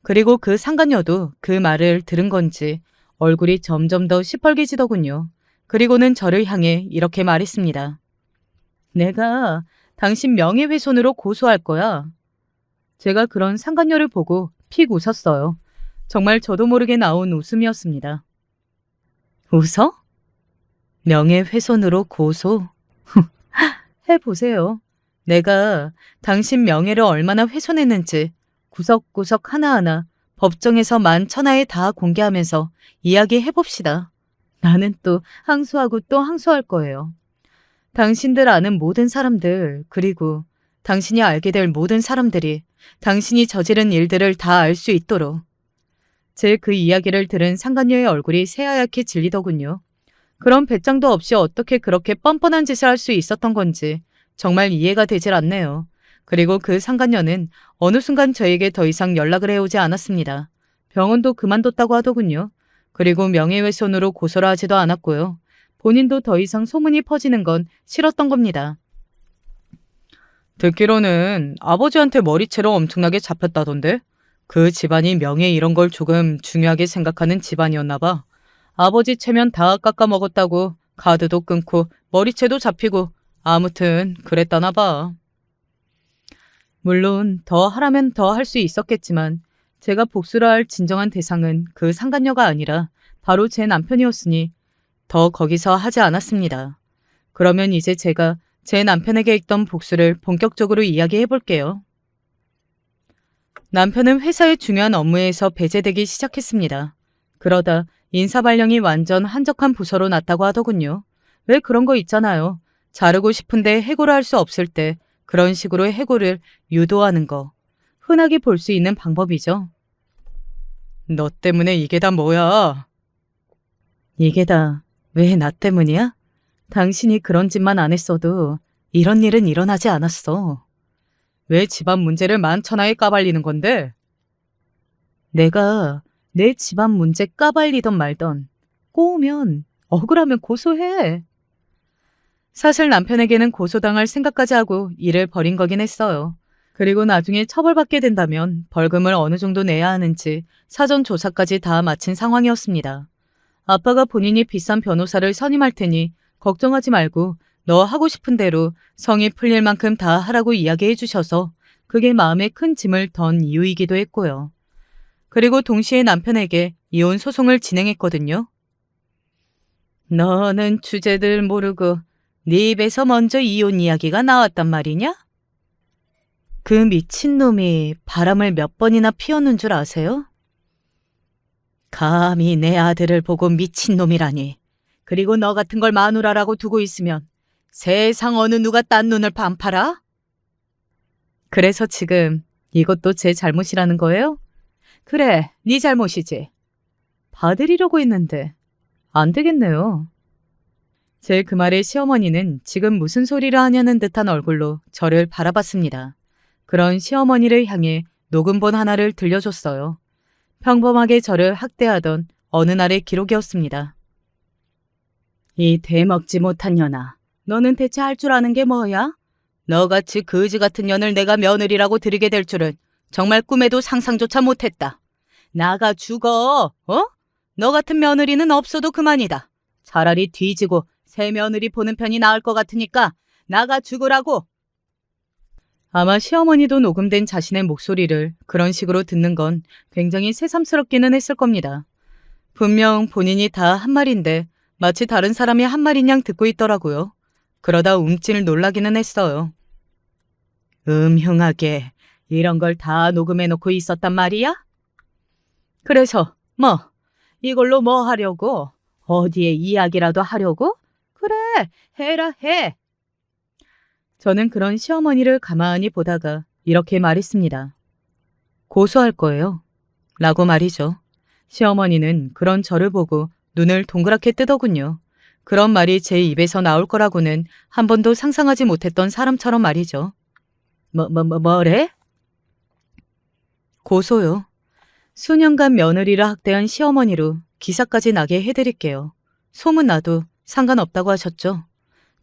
그리고 그 상간녀도 그 말을 들은 건지 얼굴이 점점 더 시뻘개지더군요. 그리고는 저를 향해 이렇게 말했습니다. 내가 당신 명예훼손으로 고소할 거야. 제가 그런 상간녀를 보고 픽 웃었어요. 정말 저도 모르게 나온 웃음이었습니다. 웃어? 명예훼손으로 고소? 해보세요. 내가 당신 명예를 얼마나 훼손했는지 구석구석 하나하나 법정에서 만천하에 다 공개하면서 이야기해봅시다. 나는 또 항소하고 또 항소할 거예요. 당신들 아는 모든 사람들, 그리고 당신이 알게 될 모든 사람들이 당신이 저지른 일들을 다 알 수 있도록. 제 그 이야기를 들은 상간녀의 얼굴이 새하얗게 질리더군요. 그런 배짱도 없이 어떻게 그렇게 뻔뻔한 짓을 할 수 있었던 건지 정말 이해가 되질 않네요. 그리고 그 상간녀는 어느 순간 저에게 더 이상 연락을 해오지 않았습니다. 병원도 그만뒀다고 하더군요. 그리고 명예훼손으로 고소를 하지도 않았고요. 본인도 더 이상 소문이 퍼지는 건 싫었던 겁니다. 듣기로는 아버지한테 머리채로 엄청나게 잡혔다던데? 그 집안이 명예 이런 걸 조금 중요하게 생각하는 집안이었나 봐. 아버지 체면 다 깎아먹었다고 카드도 끊고 머리채도 잡히고 아무튼 그랬다나 봐. 물론 더 하라면 더 할 수 있었겠지만 제가 복수를 할 진정한 대상은 그 상간녀가 아니라 바로 제 남편이었으니 더 거기서 하지 않았습니다. 그러면 이제 제가 제 남편에게 했던 복수를 본격적으로 이야기해 볼게요. 남편은 회사의 중요한 업무에서 배제되기 시작했습니다. 그러다 인사발령이 완전 한적한 부서로 났다고 하더군요. 왜 그런 거 있잖아요. 자르고 싶은데 해고를 할 수 없을 때 그런 식으로 해고를 유도하는 거. 흔하게 볼 수 있는 방법이죠. 너 때문에 이게 다 뭐야? 이게 다 왜 나 때문이야? 당신이 그런 짓만 안 했어도 이런 일은 일어나지 않았어. 왜 집안 문제를 만천하에 까발리는 건데? 내가 내 집안 문제 까발리던 말던 꼬우면 억울하면 고소해. 사실 남편에게는 고소당할 생각까지 하고 일을 벌인 거긴 했어요. 그리고 나중에 처벌받게 된다면 벌금을 어느 정도 내야 하는지 사전 조사까지 다 마친 상황이었습니다. 아빠가 본인이 비싼 변호사를 선임할 테니 걱정하지 말고 너 하고 싶은 대로 성이 풀릴 만큼 다 하라고 이야기해 주셔서 그게 마음에 큰 짐을 던 이유이기도 했고요. 그리고 동시에 남편에게 이혼 소송을 진행했거든요. 너는 주제들 모르고 네 입에서 먼저 이혼 이야기가 나왔단 말이냐? 그 미친놈이 바람을 몇 번이나 피웠는 줄 아세요? 감히 내 아들을 보고 미친놈이라니. 그리고 너 같은 걸 마누라라고 두고 있으면 세상 어느 누가 딴 눈을 반팔아? 그래서 지금 이것도 제 잘못이라는 거예요? 그래, 네 잘못이지. 봐드리려고 했는데 안 되겠네요. 제 그 말에 시어머니는 지금 무슨 소리를 하냐는 듯한 얼굴로 저를 바라봤습니다. 그런 시어머니를 향해 녹음본 하나를 들려줬어요. 평범하게 저를 학대하던 어느 날의 기록이었습니다. 이 대먹지 못한 년아, 너는 대체 할 줄 아는 게 뭐야? 너같이 거지 같은 년을 내가 며느리라고 들이게 될 줄은 정말 꿈에도 상상조차 못했다. 나가 죽어, 어? 너 같은 며느리는 없어도 그만이다. 차라리 뒤지고 새 며느리 보는 편이 나을 것 같으니까 나가 죽으라고. 아마 시어머니도 녹음된 자신의 목소리를 그런 식으로 듣는 건 굉장히 새삼스럽기는 했을 겁니다. 분명 본인이 다 한 말인데 마치 다른 사람이 한 말인 양 듣고 있더라고요. 그러다 움찔 놀라기는 했어요. 음흉하게 이런 걸 다 녹음해놓고 있었단 말이야? 그래서 뭐 이걸로 뭐 하려고? 어디에 이야기라도 하려고? 그래, 해라 해. 저는 그런 시어머니를 가만히 보다가 이렇게 말했습니다. 고소할 거예요. 라고 말이죠. 시어머니는 그런 저를 보고 눈을 동그랗게 뜨더군요. 그런 말이 제 입에서 나올 거라고는 한 번도 상상하지 못했던 사람처럼 말이죠. 뭐래? 고소요. 수년간 며느리를 학대한 시어머니로 기사까지 나게 해드릴게요. 소문나도 상관없다고 하셨죠?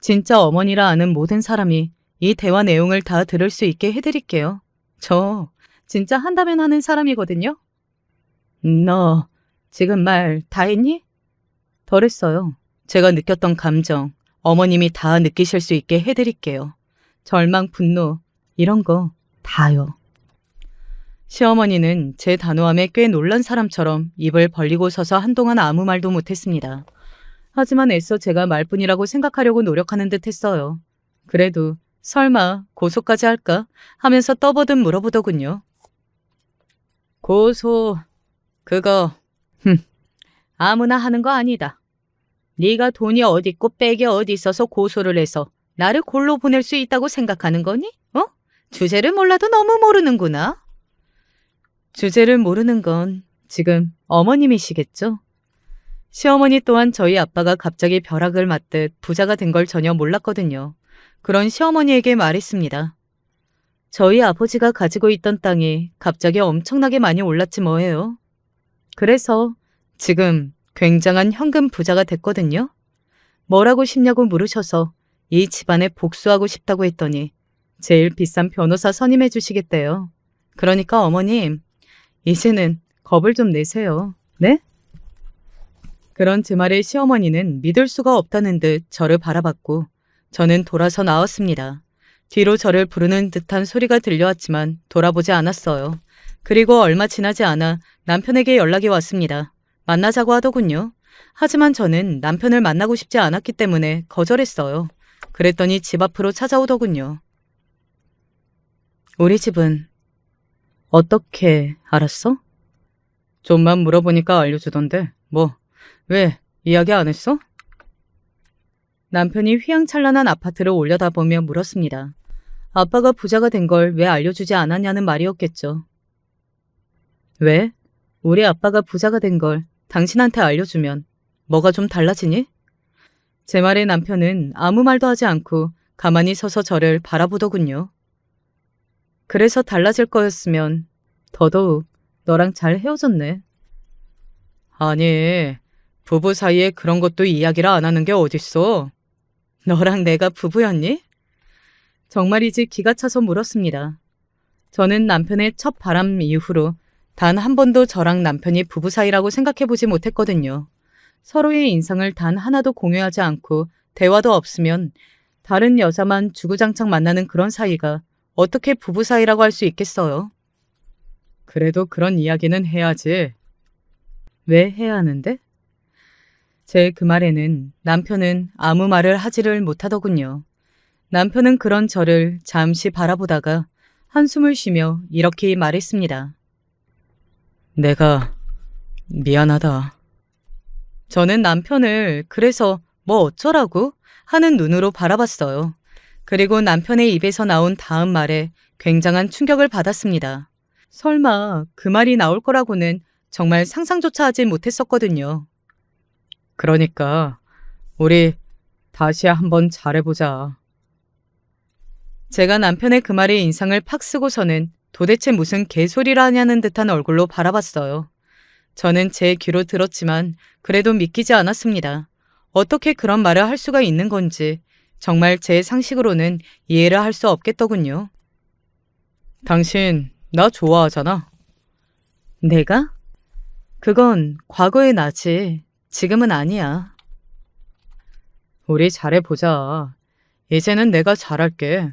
진짜 어머니라 아는 모든 사람이 이 대화 내용을 다 들을 수 있게 해드릴게요. 저 진짜 한다면 하는 사람이거든요. 너 지금 말 다 했니? 덜 했어요. 제가 느꼈던 감정, 어머님이 다 느끼실 수 있게 해드릴게요. 절망, 분노, 이런 거 다요. 시어머니는 제 단호함에 꽤 놀란 사람처럼 입을 벌리고 서서 한동안 아무 말도 못했습니다. 하지만 애써 제가 말뿐이라고 생각하려고 노력하는 듯 했어요. 그래도 설마 고소까지 할까 하면서 떠보듯 물어보더군요. 고소, 그거 아무나 하는 거 아니다. 네가 돈이 어디 있고 백이 어디 있어서 고소를 해서 나를 골로 보낼 수 있다고 생각하는 거니? 어? 주제를 몰라도 너무 모르는구나. 주제를 모르는 건 지금 어머님이시겠죠? 시어머니 또한 저희 아빠가 갑자기 벼락을 맞듯 부자가 된 걸 전혀 몰랐거든요. 그런 시어머니에게 말했습니다. 저희 아버지가 가지고 있던 땅이 갑자기 엄청나게 많이 올랐지 뭐예요. 그래서 지금 굉장한 현금 부자가 됐거든요. 뭐라고 싶냐고 물으셔서 이 집안에 복수하고 싶다고 했더니 제일 비싼 변호사 선임해 주시겠대요. 그러니까 어머님, 이제는 겁을 좀 내세요. 네? 그런 제 말에 시어머니는 믿을 수가 없다는 듯 저를 바라봤고 저는 돌아서 나왔습니다. 뒤로 저를 부르는 듯한 소리가 들려왔지만 돌아보지 않았어요. 그리고 얼마 지나지 않아 남편에게 연락이 왔습니다. 만나자고 하더군요. 하지만 저는 남편을 만나고 싶지 않았기 때문에 거절했어요. 그랬더니 집 앞으로 찾아오더군요. 우리 집은 어떻게 알았어? 좀만 물어보니까 알려주던데 뭐 왜 이야기 안 했어? 남편이 휘황찬란한 아파트를 올려다보며 물었습니다. 아빠가 부자가 된 걸 왜 알려주지 않았냐는 말이었겠죠. 왜? 우리 아빠가 부자가 된 걸 당신한테 알려주면 뭐가 좀 달라지니? 제 말에 남편은 아무 말도 하지 않고 가만히 서서 저를 바라보더군요. 그래서 달라질 거였으면 더더욱 너랑 잘 헤어졌네. 아니, 부부 사이에 그런 것도 이야기를 안 하는 게 어딨어? 너랑 내가 부부였니? 정말이지 기가 차서 물었습니다. 저는 남편의 첫 바람 이후로 단 한 번도 저랑 남편이 부부 사이라고 생각해보지 못했거든요. 서로의 인상을 단 하나도 공유하지 않고 대화도 없으면 다른 여자만 주구장창 만나는 그런 사이가 어떻게 부부 사이라고 할 수 있겠어요? 그래도 그런 이야기는 해야지. 왜 해야 하는데? 제 그 말에는 남편은 아무 말을 하지를 못하더군요. 남편은 그런 저를 잠시 바라보다가 한숨을 쉬며 이렇게 말했습니다. 내가 미안하다. 저는 남편을 그래서 뭐 어쩌라고 하는 눈으로 바라봤어요. 그리고 남편의 입에서 나온 다음 말에 굉장한 충격을 받았습니다. 설마 그 말이 나올 거라고는 정말 상상조차 하지 못했었거든요. 그러니까 우리 다시 한번 잘해보자. 제가 남편의 그 말에 인상을 팍 쓰고서는 도대체 무슨 개소리를 하냐는 듯한 얼굴로 바라봤어요. 저는 제 귀로 들었지만 그래도 믿기지 않았습니다. 어떻게 그런 말을 할 수가 있는 건지 정말 제 상식으로는 이해를 할 수 없겠더군요. 당신 나 좋아하잖아. 내가? 그건 과거의 나지. 지금은 아니야. 우리 잘해보자. 이제는 내가 잘할게.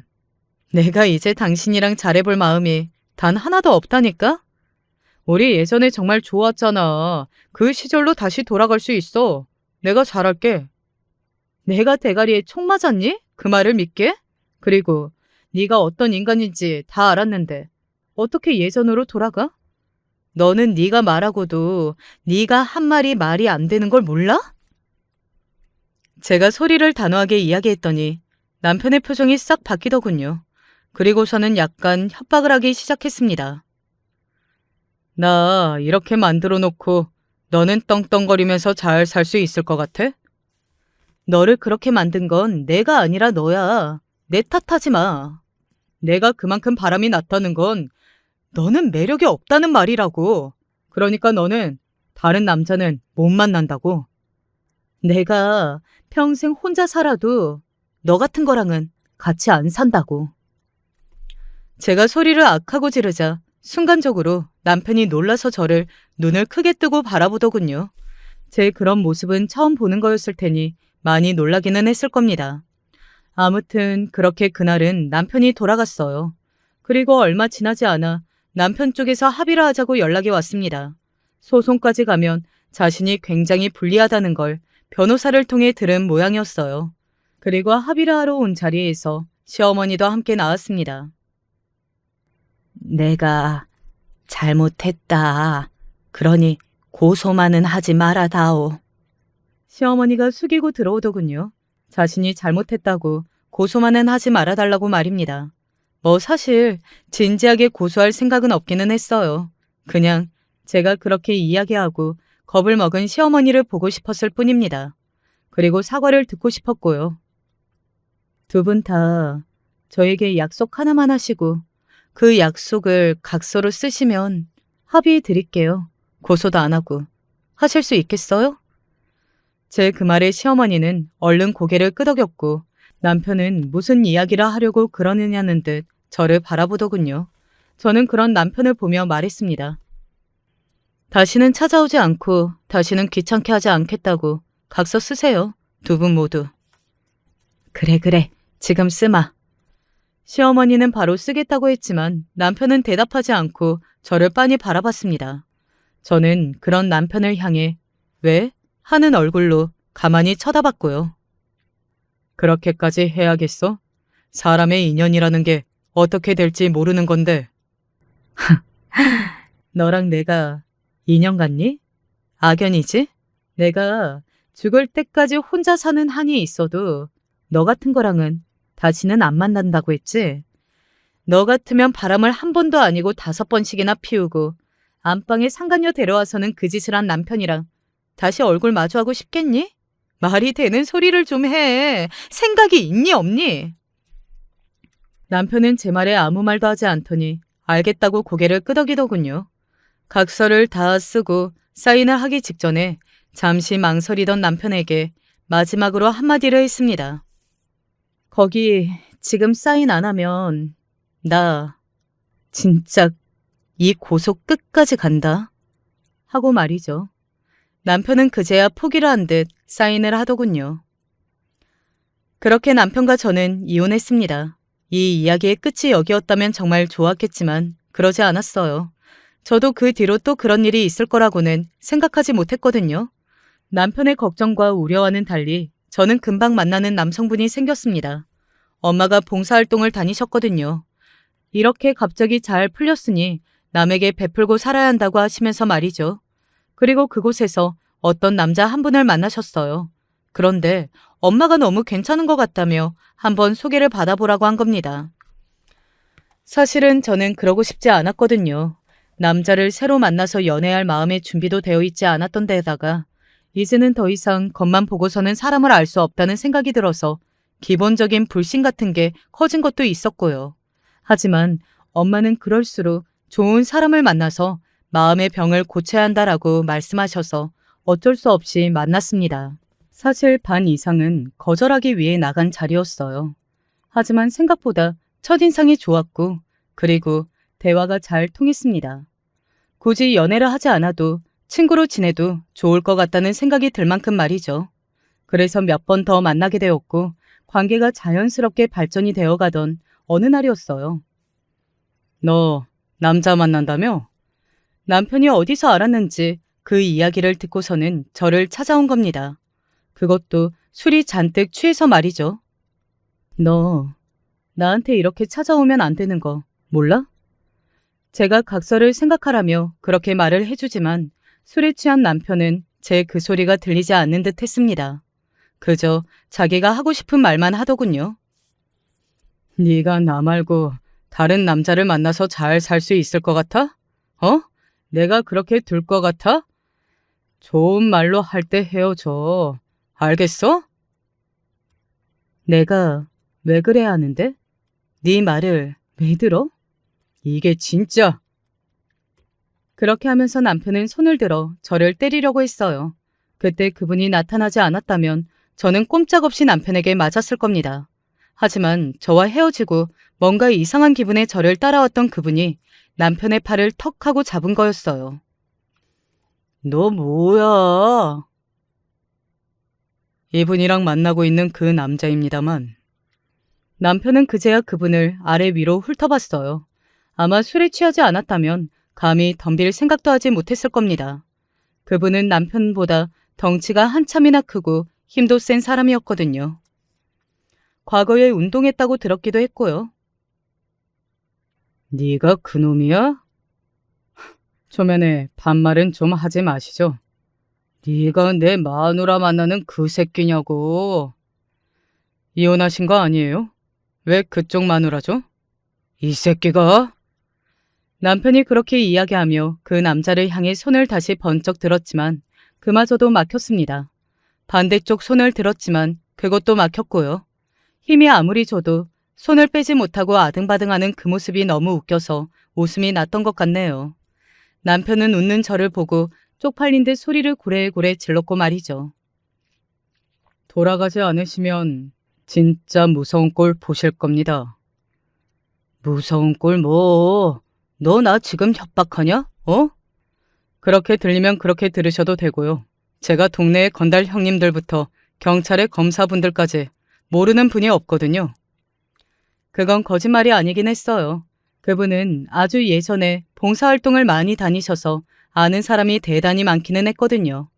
내가 이제 당신이랑 잘해볼 마음이 단 하나도 없다니까? 우리 예전에 정말 좋았잖아. 그 시절로 다시 돌아갈 수 있어. 내가 잘할게. 내가 대가리에 총 맞았니? 그 말을 믿게? 그리고 네가 어떤 인간인지 다 알았는데 어떻게 예전으로 돌아가? 너는 네가 말하고도 네가 한 말이 안 되는 걸 몰라? 제가 소리를 단호하게 이야기했더니 남편의 표정이 싹 바뀌더군요. 그리고서는 약간 협박을 하기 시작했습니다. 나 이렇게 만들어 놓고 너는 떵떵거리면서 잘 살 수 있을 것 같아? 너를 그렇게 만든 건 내가 아니라 너야. 내 탓하지 마. 내가 그만큼 바람이 났다는 건 너는 매력이 없다는 말이라고. 그러니까 너는 다른 남자는 못 만난다고. 내가 평생 혼자 살아도 너 같은 거랑은 같이 안 산다고. 제가 소리를 악하고 지르자 순간적으로 남편이 놀라서 저를 눈을 크게 뜨고 바라보더군요. 제 그런 모습은 처음 보는 거였을 테니 많이 놀라기는 했을 겁니다. 아무튼 그렇게 그날은 남편이 돌아갔어요. 그리고 얼마 지나지 않아 남편 쪽에서 합의를 하자고 연락이 왔습니다. 소송까지 가면 자신이 굉장히 불리하다는 걸 변호사를 통해 들은 모양이었어요. 그리고 합의를 하러 온 자리에서 시어머니도 함께 나왔습니다. 내가 잘못했다. 그러니 고소만은 하지 말아다오. 시어머니가 숙이고 들어오더군요. 자신이 잘못했다고 고소만은 하지 말아달라고 말입니다. 뭐 사실 진지하게 고소할 생각은 없기는 했어요. 그냥 제가 그렇게 이야기하고 겁을 먹은 시어머니를 보고 싶었을 뿐입니다. 그리고 사과를 듣고 싶었고요. 두 분 다 저에게 약속 하나만 하시고 그 약속을 각서로 쓰시면 합의 드릴게요. 고소도 안 하고. 하실 수 있겠어요? 제 그 말에 시어머니는 얼른 고개를 끄덕였고 남편은 무슨 이야기를 하려고 그러느냐는 듯 저를 바라보더군요. 저는 그런 남편을 보며 말했습니다. 다시는 찾아오지 않고 다시는 귀찮게 하지 않겠다고 각서 쓰세요. 두 분 모두. 그래. 지금 쓰마. 시어머니는 바로 쓰겠다고 했지만 남편은 대답하지 않고 저를 빤히 바라봤습니다. 저는 그런 남편을 향해 왜? 하는 얼굴로 가만히 쳐다봤고요. 그렇게까지 해야겠어? 사람의 인연이라는 게 어떻게 될지 모르는 건데. 너랑 내가 인연 같니? 악연이지? 내가 죽을 때까지 혼자 사는 한이 있어도 너 같은 거랑은 다시는 안 만난다고 했지? 너 같으면 바람을 한 번도 아니고 5번씩이나 피우고 안방에 상간녀 데려와서는 그 짓을 한 남편이랑 다시 얼굴 마주하고 싶겠니? 말이 되는 소리를 좀 해. 생각이 있니 없니? 남편은 제 말에 아무 말도 하지 않더니 알겠다고 고개를 끄덕이더군요. 각서를 다 쓰고 사인을 하기 직전에 잠시 망설이던 남편에게 마지막으로 한마디를 했습니다. 거기 지금 사인 안 하면 나 진짜 이 고소 끝까지 간다. 하고 말이죠. 남편은 그제야 포기를 한 듯 사인을 하더군요. 그렇게 남편과 저는 이혼했습니다. 이 이야기의 끝이 여기였다면 정말 좋았겠지만 그러지 않았어요. 저도 그 뒤로 또 그런 일이 있을 거라고는 생각하지 못했거든요. 남편의 걱정과 우려와는 달리 저는 금방 만나는 남성분이 생겼습니다. 엄마가 봉사활동을 다니셨거든요. 이렇게 갑자기 잘 풀렸으니 남에게 베풀고 살아야 한다고 하시면서 말이죠. 그리고 그곳에서 어떤 남자 한 분을 만나셨어요. 그런데 엄마가 너무 괜찮은 것 같다며 한번 소개를 받아보라고 한 겁니다. 사실은 저는 그러고 싶지 않았거든요. 남자를 새로 만나서 연애할 마음의 준비도 되어 있지 않았던 데다가 이제는 더 이상 겉만 보고서는 사람을 알 수 없다는 생각이 들어서 기본적인 불신 같은 게 커진 것도 있었고요. 하지만 엄마는 그럴수록 좋은 사람을 만나서 마음의 병을 고쳐야 한다라고 말씀하셔서 어쩔 수 없이 만났습니다. 사실 반 이상은 거절하기 위해 나간 자리였어요. 하지만 생각보다 첫인상이 좋았고 그리고 대화가 잘 통했습니다. 굳이 연애를 하지 않아도 친구로 지내도 좋을 것 같다는 생각이 들 만큼 말이죠. 그래서 몇 번 더 만나게 되었고 관계가 자연스럽게 발전이 되어가던 어느 날이었어요. 너 남자 만난다며? 남편이 어디서 알았는지 그 이야기를 듣고서는 저를 찾아온 겁니다. 그것도 술이 잔뜩 취해서 말이죠. 너 나한테 이렇게 찾아오면 안 되는 거 몰라? 제가 각서를 생각하라며 그렇게 말을 해주지만 술에 취한 남편은 제 그 소리가 들리지 않는 듯 했습니다. 그저 자기가 하고 싶은 말만 하더군요. 네가 나 말고 다른 남자를 만나서 잘 살 수 있을 것 같아? 내가 그렇게 둘 것 같아? 좋은 말로 할 때 헤어져. 알겠어? 내가 왜 그래야 하는데? 네 말을 왜 들어? 이게 진짜. 그렇게 하면서 남편은 손을 들어 저를 때리려고 했어요. 그때 그분이 나타나지 않았다면 저는 꼼짝없이 남편에게 맞았을 겁니다. 하지만 저와 헤어지고 뭔가 이상한 기분에 저를 따라왔던 그분이 남편의 팔을 턱 하고 잡은 거였어요. 너 뭐야? 이분이랑 만나고 있는 그 남자입니다만. 남편은 그제야 그분을 아래 위로 훑어봤어요. 아마 술에 취하지 않았다면 감히 덤빌 생각도 하지 못했을 겁니다. 그분은 남편보다 덩치가 한참이나 크고 힘도 센 사람이었거든요. 과거에 운동했다고 들었기도 했고요. 네가 그놈이야? 초면에 반말은 좀 하지 마시죠. 네가 내 마누라 만나는 그 새끼냐고. 이혼하신 거 아니에요? 왜 그쪽 마누라죠? 이 새끼가? 남편이 그렇게 이야기하며 그 남자를 향해 손을 다시 번쩍 들었지만 그마저도 막혔습니다. 반대쪽 손을 들었지만 그것도 막혔고요. 힘이 아무리 줘도 손을 빼지 못하고 아등바등하는 그 모습이 너무 웃겨서 웃음이 났던 것 같네요. 남편은 웃는 저를 보고 쪽팔린 듯 소리를 고래고래 질렀고 말이죠. 돌아가지 않으시면 진짜 무서운 꼴 보실 겁니다. 무서운 꼴 뭐? 너 나 지금 협박하냐? 그렇게 들리면 그렇게 들으셔도 되고요. 제가 동네의 건달 형님들부터 경찰의 검사분들까지 모르는 분이 없거든요. 그건 거짓말이 아니긴 했어요. 그분은 아주 예전에 봉사활동을 많이 다니셔서 아는 사람이 대단히 많기는 했거든요.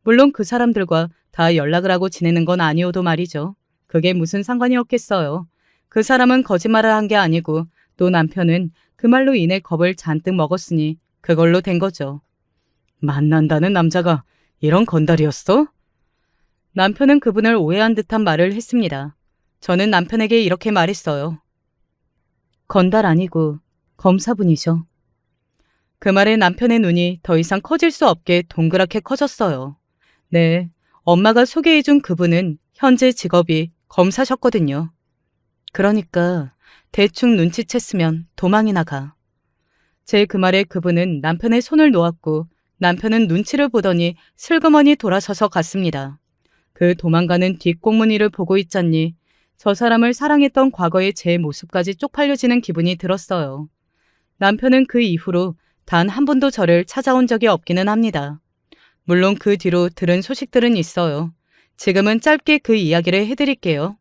물론 그 사람들과 다 연락을 하고 지내는 건 아니어도 말이죠. 그게 무슨 상관이었겠어요. 그 사람은 거짓말을 한 게 아니고 또 남편은 그 말로 인해 겁을 잔뜩 먹었으니 그걸로 된 거죠. 만난다는 남자가 이런 건달이었어? 남편은 그분을 오해한 듯한 말을 했습니다. 저는 남편에게 이렇게 말했어요. 건달 아니고 검사분이셔. 그 말에 남편의 눈이 더 이상 커질 수 없게 동그랗게 커졌어요. 네, 엄마가 소개해준 그분은 현재 직업이 검사셨거든요. 그러니까 대충 눈치챘으면 도망이 나가. 제 그 말에 그분은 남편의 손을 놓았고 남편은 눈치를 보더니 슬그머니 돌아서서 갔습니다. 그 도망가는 뒷꽁무니를 보고 있자니 저 사람을 사랑했던 과거의 제 모습까지 쪽팔려지는 기분이 들었어요. 남편은 그 이후로 단 한 번도 저를 찾아온 적이 없기는 합니다. 물론 그 뒤로 들은 소식들은 있어요. 지금은 짧게 그 이야기를 해드릴게요.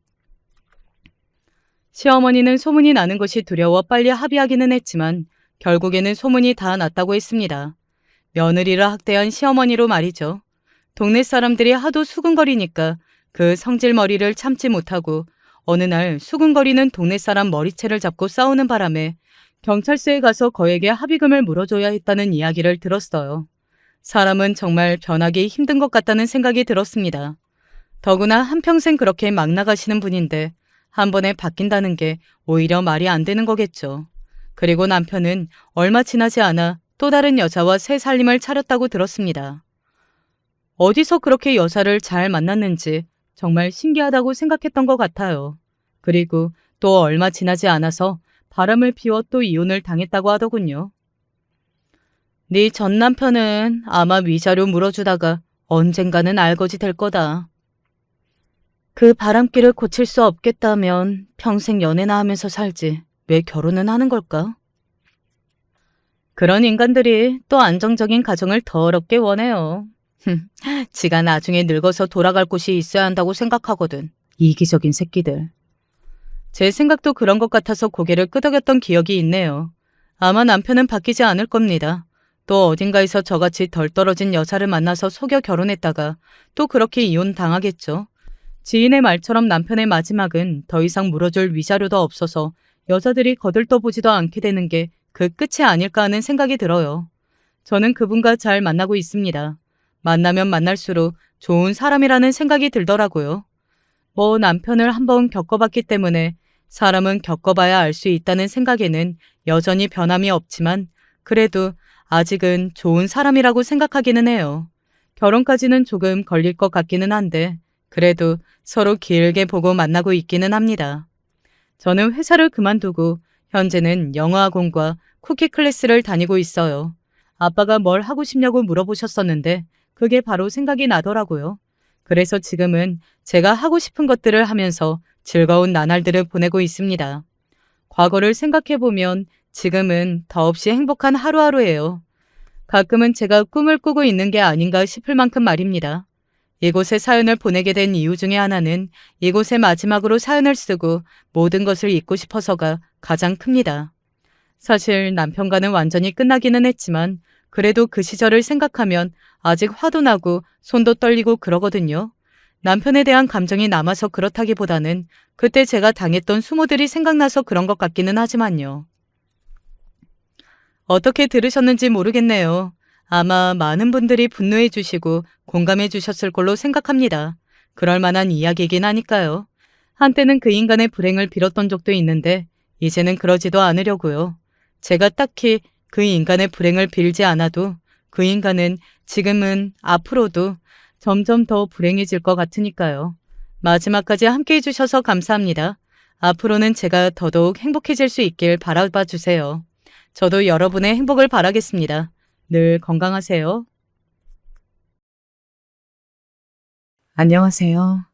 시어머니는 소문이 나는 것이 두려워 빨리 합의하기는 했지만 결국에는 소문이 다 났다고 했습니다. 며느리를 학대한 시어머니로 말이죠. 동네 사람들이 하도 수군거리니까 그 성질머리를 참지 못하고 어느 날 수군거리는 동네 사람 머리채를 잡고 싸우는 바람에 경찰서에 가서 거액의 합의금을 물어줘야 했다는 이야기를 들었어요. 사람은 정말 변하기 힘든 것 같다는 생각이 들었습니다. 더구나 한평생 그렇게 막 나가시는 분인데 한 번에 바뀐다는 게 오히려 말이 안 되는 거겠죠. 그리고 남편은 얼마 지나지 않아 또 다른 여자와 새 살림을 차렸다고 들었습니다. 어디서 그렇게 여자를 잘 만났는지 정말 신기하다고 생각했던 것 같아요. 그리고 또 얼마 지나지 않아서 바람을 피워 또 이혼을 당했다고 하더군요. 네 전 남편은 아마 위자료 물어주다가 언젠가는 알거지 될 거다. 그 바람길을 고칠 수 없겠다면 평생 연애나 하면서 살지 왜 결혼은 하는 걸까? 그런 인간들이 또 안정적인 가정을 더럽게 원해요. 지가 나중에 늙어서 돌아갈 곳이 있어야 한다고 생각하거든. 이기적인 새끼들. 제 생각도 그런 것 같아서 고개를 끄덕였던 기억이 있네요. 아마 남편은 바뀌지 않을 겁니다. 또 어딘가에서 저같이 덜 떨어진 여자를 만나서 속여 결혼했다가 또 그렇게 이혼 당하겠죠. 지인의 말처럼 남편의 마지막은 더 이상 물어줄 위자료도 없어서 여자들이 거들떠보지도 않게 되는 게 그 끝이 아닐까 하는 생각이 들어요. 저는 그분과 잘 만나고 있습니다. 만나면 만날수록 좋은 사람이라는 생각이 들더라고요. 뭐 남편을 한번 겪어봤기 때문에 사람은 겪어봐야 알 수 있다는 생각에는 여전히 변함이 없지만 그래도 아직은 좋은 사람이라고 생각하기는 해요. 결혼까지는 조금 걸릴 것 같기는 한데 그래도 서로 길게 보고 만나고 있기는 합니다. 저는 회사를 그만두고 현재는 영어학원과 쿠키 클래스를 다니고 있어요. 아빠가 뭘 하고 싶냐고 물어보셨었는데 그게 바로 생각이 나더라고요. 그래서 지금은 제가 하고 싶은 것들을 하면서 즐거운 나날들을 보내고 있습니다. 과거를 생각해보면 지금은 더없이 행복한 하루하루예요. 가끔은 제가 꿈을 꾸고 있는 게 아닌가 싶을 만큼 말입니다. 이곳에 사연을 보내게 된 이유 중에 하나는 이곳에 마지막으로 사연을 쓰고 모든 것을 잊고 싶어서가 가장 큽니다. 사실 남편과는 완전히 끝나기는 했지만 그래도 그 시절을 생각하면 아직 화도 나고 손도 떨리고 그러거든요. 남편에 대한 감정이 남아서 그렇다기보다는 그때 제가 당했던 수모들이 생각나서 그런 것 같기는 하지만요. 어떻게 들으셨는지 모르겠네요. 아마 많은 분들이 분노해 주시고 공감해 주셨을 걸로 생각합니다. 그럴 만한 이야기이긴 하니까요. 한때는 그 인간의 불행을 빌었던 적도 있는데 이제는 그러지도 않으려고요. 제가 딱히 그 인간의 불행을 빌지 않아도 그 인간은 지금은 앞으로도 점점 더 불행해질 것 같으니까요. 마지막까지 함께 해주셔서 감사합니다. 앞으로는 제가 더더욱 행복해질 수 있길 바라봐 주세요. 저도 여러분의 행복을 바라겠습니다. 늘 건강하세요. 안녕하세요.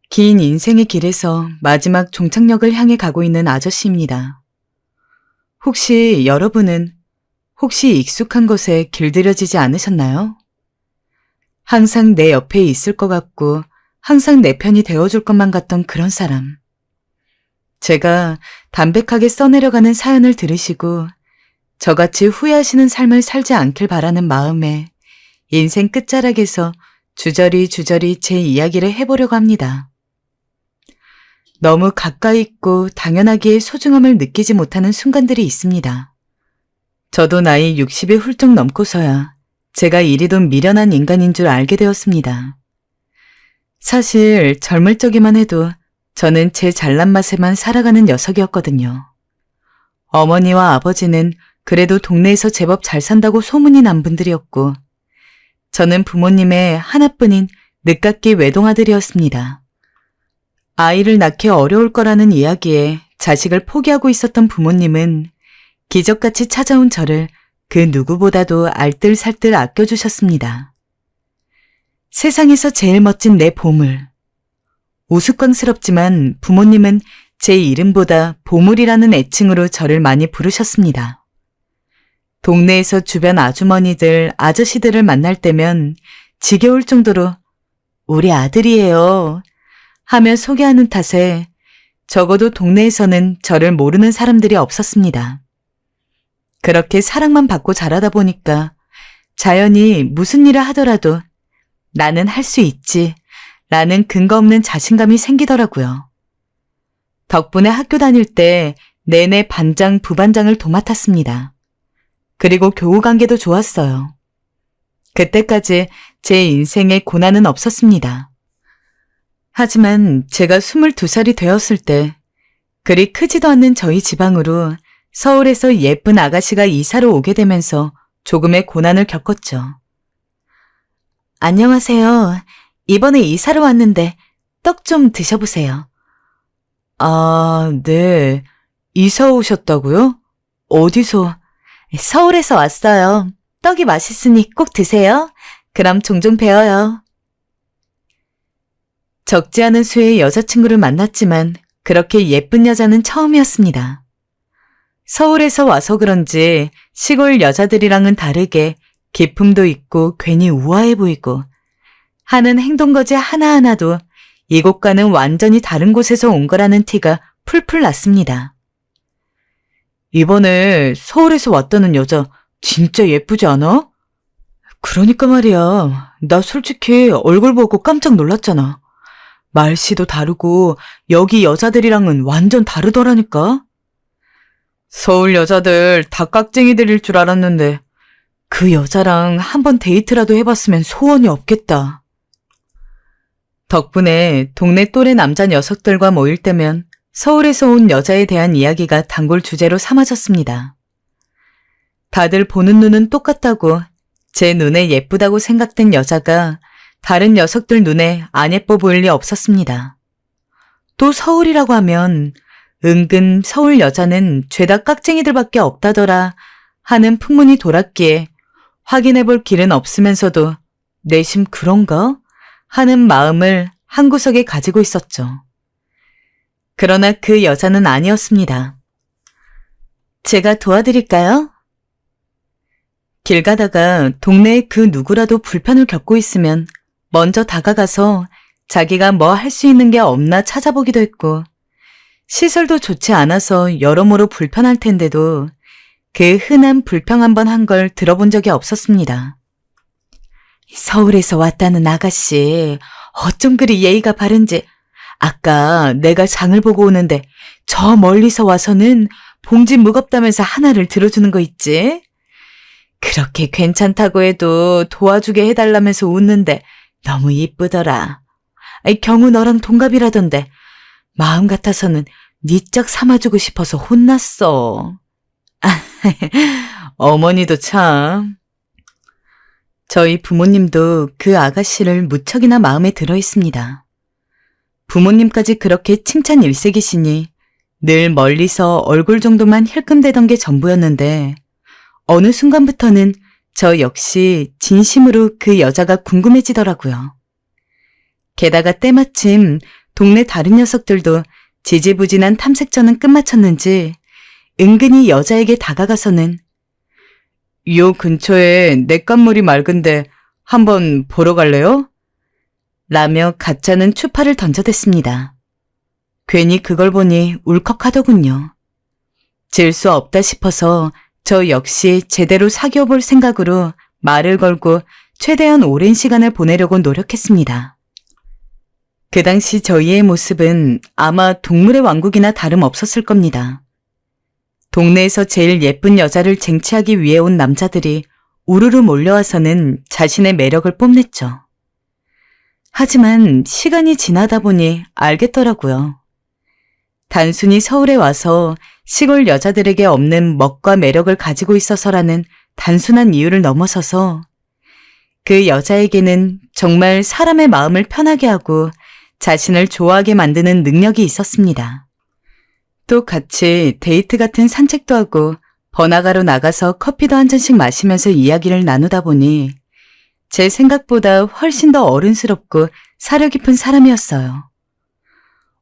긴 인생의 길에서 마지막 종착역을 향해 가고 있는 아저씨입니다. 혹시 여러분은 익숙한 것에 길들여지지 않으셨나요? 항상 내 옆에 있을 것 같고 항상 내 편이 되어줄 것만 같던 그런 사람. 제가 담백하게 써내려가는 사연을 들으시고 저같이 후회하시는 삶을 살지 않길 바라는 마음에 인생 끝자락에서 주저리 제 이야기를 해보려고 합니다. 너무 가까이 있고 당연하기에 소중함을 느끼지 못하는 순간들이 있습니다. 저도 나이 60이 훌쩍 넘고서야 제가 이리도 미련한 인간인 줄 알게 되었습니다. 사실 젊을 적에만 해도 저는 제 잘난 맛에만 살아가는 녀석이었거든요. 어머니와 아버지는 그래도 동네에서 제법 잘 산다고 소문이 난 분들이었고 저는 부모님의 하나뿐인 늦깎이 외동아들이었습니다. 아이를 낳기 어려울 거라는 이야기에 자식을 포기하고 있었던 부모님은 기적같이 찾아온 저를 그 누구보다도 알뜰살뜰 아껴주셨습니다. 세상에서 제일 멋진 내 보물. 우스꽝스럽지만 부모님은 제 이름보다 보물이라는 애칭으로 저를 많이 부르셨습니다. 동네에서 주변 아주머니들, 아저씨들을 만날 때면 지겨울 정도로 우리 아들이에요 하며 소개하는 탓에 적어도 동네에서는 저를 모르는 사람들이 없었습니다. 그렇게 사랑만 받고 자라다 보니까 자연히 무슨 일을 하더라도 나는 할 수 있지 라는 근거 없는 자신감이 생기더라고요. 덕분에 학교 다닐 때 내내 반장, 부반장을 도맡았습니다. 그리고 교우 관계도 좋았어요. 그때까지 제 인생에 고난은 없었습니다. 하지만 제가 22살이 되었을 때 그리 크지도 않는 저희 지방으로 서울에서 예쁜 아가씨가 이사를 오게 되면서 조금의 고난을 겪었죠. 안녕하세요. 이번에 이사를 왔는데 떡 좀 드셔보세요. 아, 네. 이사 오셨다고요? 어디서? 서울에서 왔어요. 떡이 맛있으니 꼭 드세요. 그럼 종종 뵈어요. 적지 않은 수의 여자친구를 만났지만 그렇게 예쁜 여자는 처음이었습니다. 서울에서 와서 그런지 시골 여자들이랑은 다르게 기품도 있고 괜히 우아해 보이고 하는 행동거지 하나하나도 이곳과는 완전히 다른 곳에서 온 거라는 티가 풀풀 났습니다. 이번에 서울에서 왔다는 여자 진짜 예쁘지 않아? 그러니까 말이야. 나 솔직히 얼굴 보고 깜짝 놀랐잖아. 말씨도 다르고 여기 여자들이랑은 완전 다르더라니까. 서울 여자들 다 깍쟁이들일 줄 알았는데 그 여자랑 한번 데이트라도 해봤으면 소원이 없겠다. 덕분에 동네 또래 남자 녀석들과 모일 때면 서울에서 온 여자에 대한 이야기가 단골 주제로 삼아졌습니다. 다들 보는 눈은 똑같다고 제 눈에 예쁘다고 생각된 여자가 다른 녀석들 눈에 안 예뻐 보일 리 없었습니다. 또 서울이라고 하면 은근 서울 여자는 죄다 깍쟁이들밖에 없다더라 하는 풍문이 돌았기에 확인해 볼 길은 없으면서도 내심 그런가? 하는 마음을 한구석에 가지고 있었죠. 그러나 그 여자는 아니었습니다. 제가 도와드릴까요? 길 가다가 동네에 그 누구라도 불편을 겪고 있으면 먼저 다가가서 자기가 뭐 할 수 있는 게 없나 찾아보기도 했고 시설도 좋지 않아서 여러모로 불편할 텐데도 그 흔한 불평 한번 한 걸 들어본 적이 없었습니다. 서울에서 왔다는 아가씨 어쩜 그리 예의가 바른지 아까 내가 장을 보고 오는데 저 멀리서 와서는 봉지 무겁다면서 하나를 들어주는 거 있지? 그렇게 괜찮다고 해도 도와주게 해달라면서 웃는데 너무 이쁘더라. 경우 너랑 동갑이라던데 마음 같아서는 네 짝 삼아주고 싶어서 혼났어. 어머니도 참. 저희 부모님도 그 아가씨를 무척이나 마음에 들어 있습니다. 부모님까지 그렇게 칭찬 일색이시니 늘 멀리서 얼굴 정도만 힐끔대던 게 전부였는데 어느 순간부터는 저 역시 진심으로 그 여자가 궁금해지더라고요. 게다가 때마침 동네 다른 녀석들도 지지부진한 탐색전은 끝마쳤는지 은근히 여자에게 다가가서는 요 근처에 냇간물이 맑은데 한번 보러 갈래요? 라며 가짜는 추파를 던져댔습니다. 괜히 그걸 보니 울컥하더군요. 질 수 없다 싶어서 저 역시 제대로 사귀어 볼 생각으로 말을 걸고 최대한 오랜 시간을 보내려고 노력했습니다. 그 당시 저희의 모습은 아마 동물의 왕국이나 다름없었을 겁니다. 동네에서 제일 예쁜 여자를 쟁취하기 위해 온 남자들이 우르르 몰려와서는 자신의 매력을 뽐냈죠. 하지만 시간이 지나다 보니 알겠더라고요. 단순히 서울에 와서 시골 여자들에게 없는 멋과 매력을 가지고 있어서라는 단순한 이유를 넘어서서 그 여자에게는 정말 사람의 마음을 편하게 하고 자신을 좋아하게 만드는 능력이 있었습니다. 또 같이 데이트 같은 산책도 하고 번화가로 나가서 커피도 한 잔씩 마시면서 이야기를 나누다 보니 제 생각보다 훨씬 더 어른스럽고 사려 깊은 사람이었어요.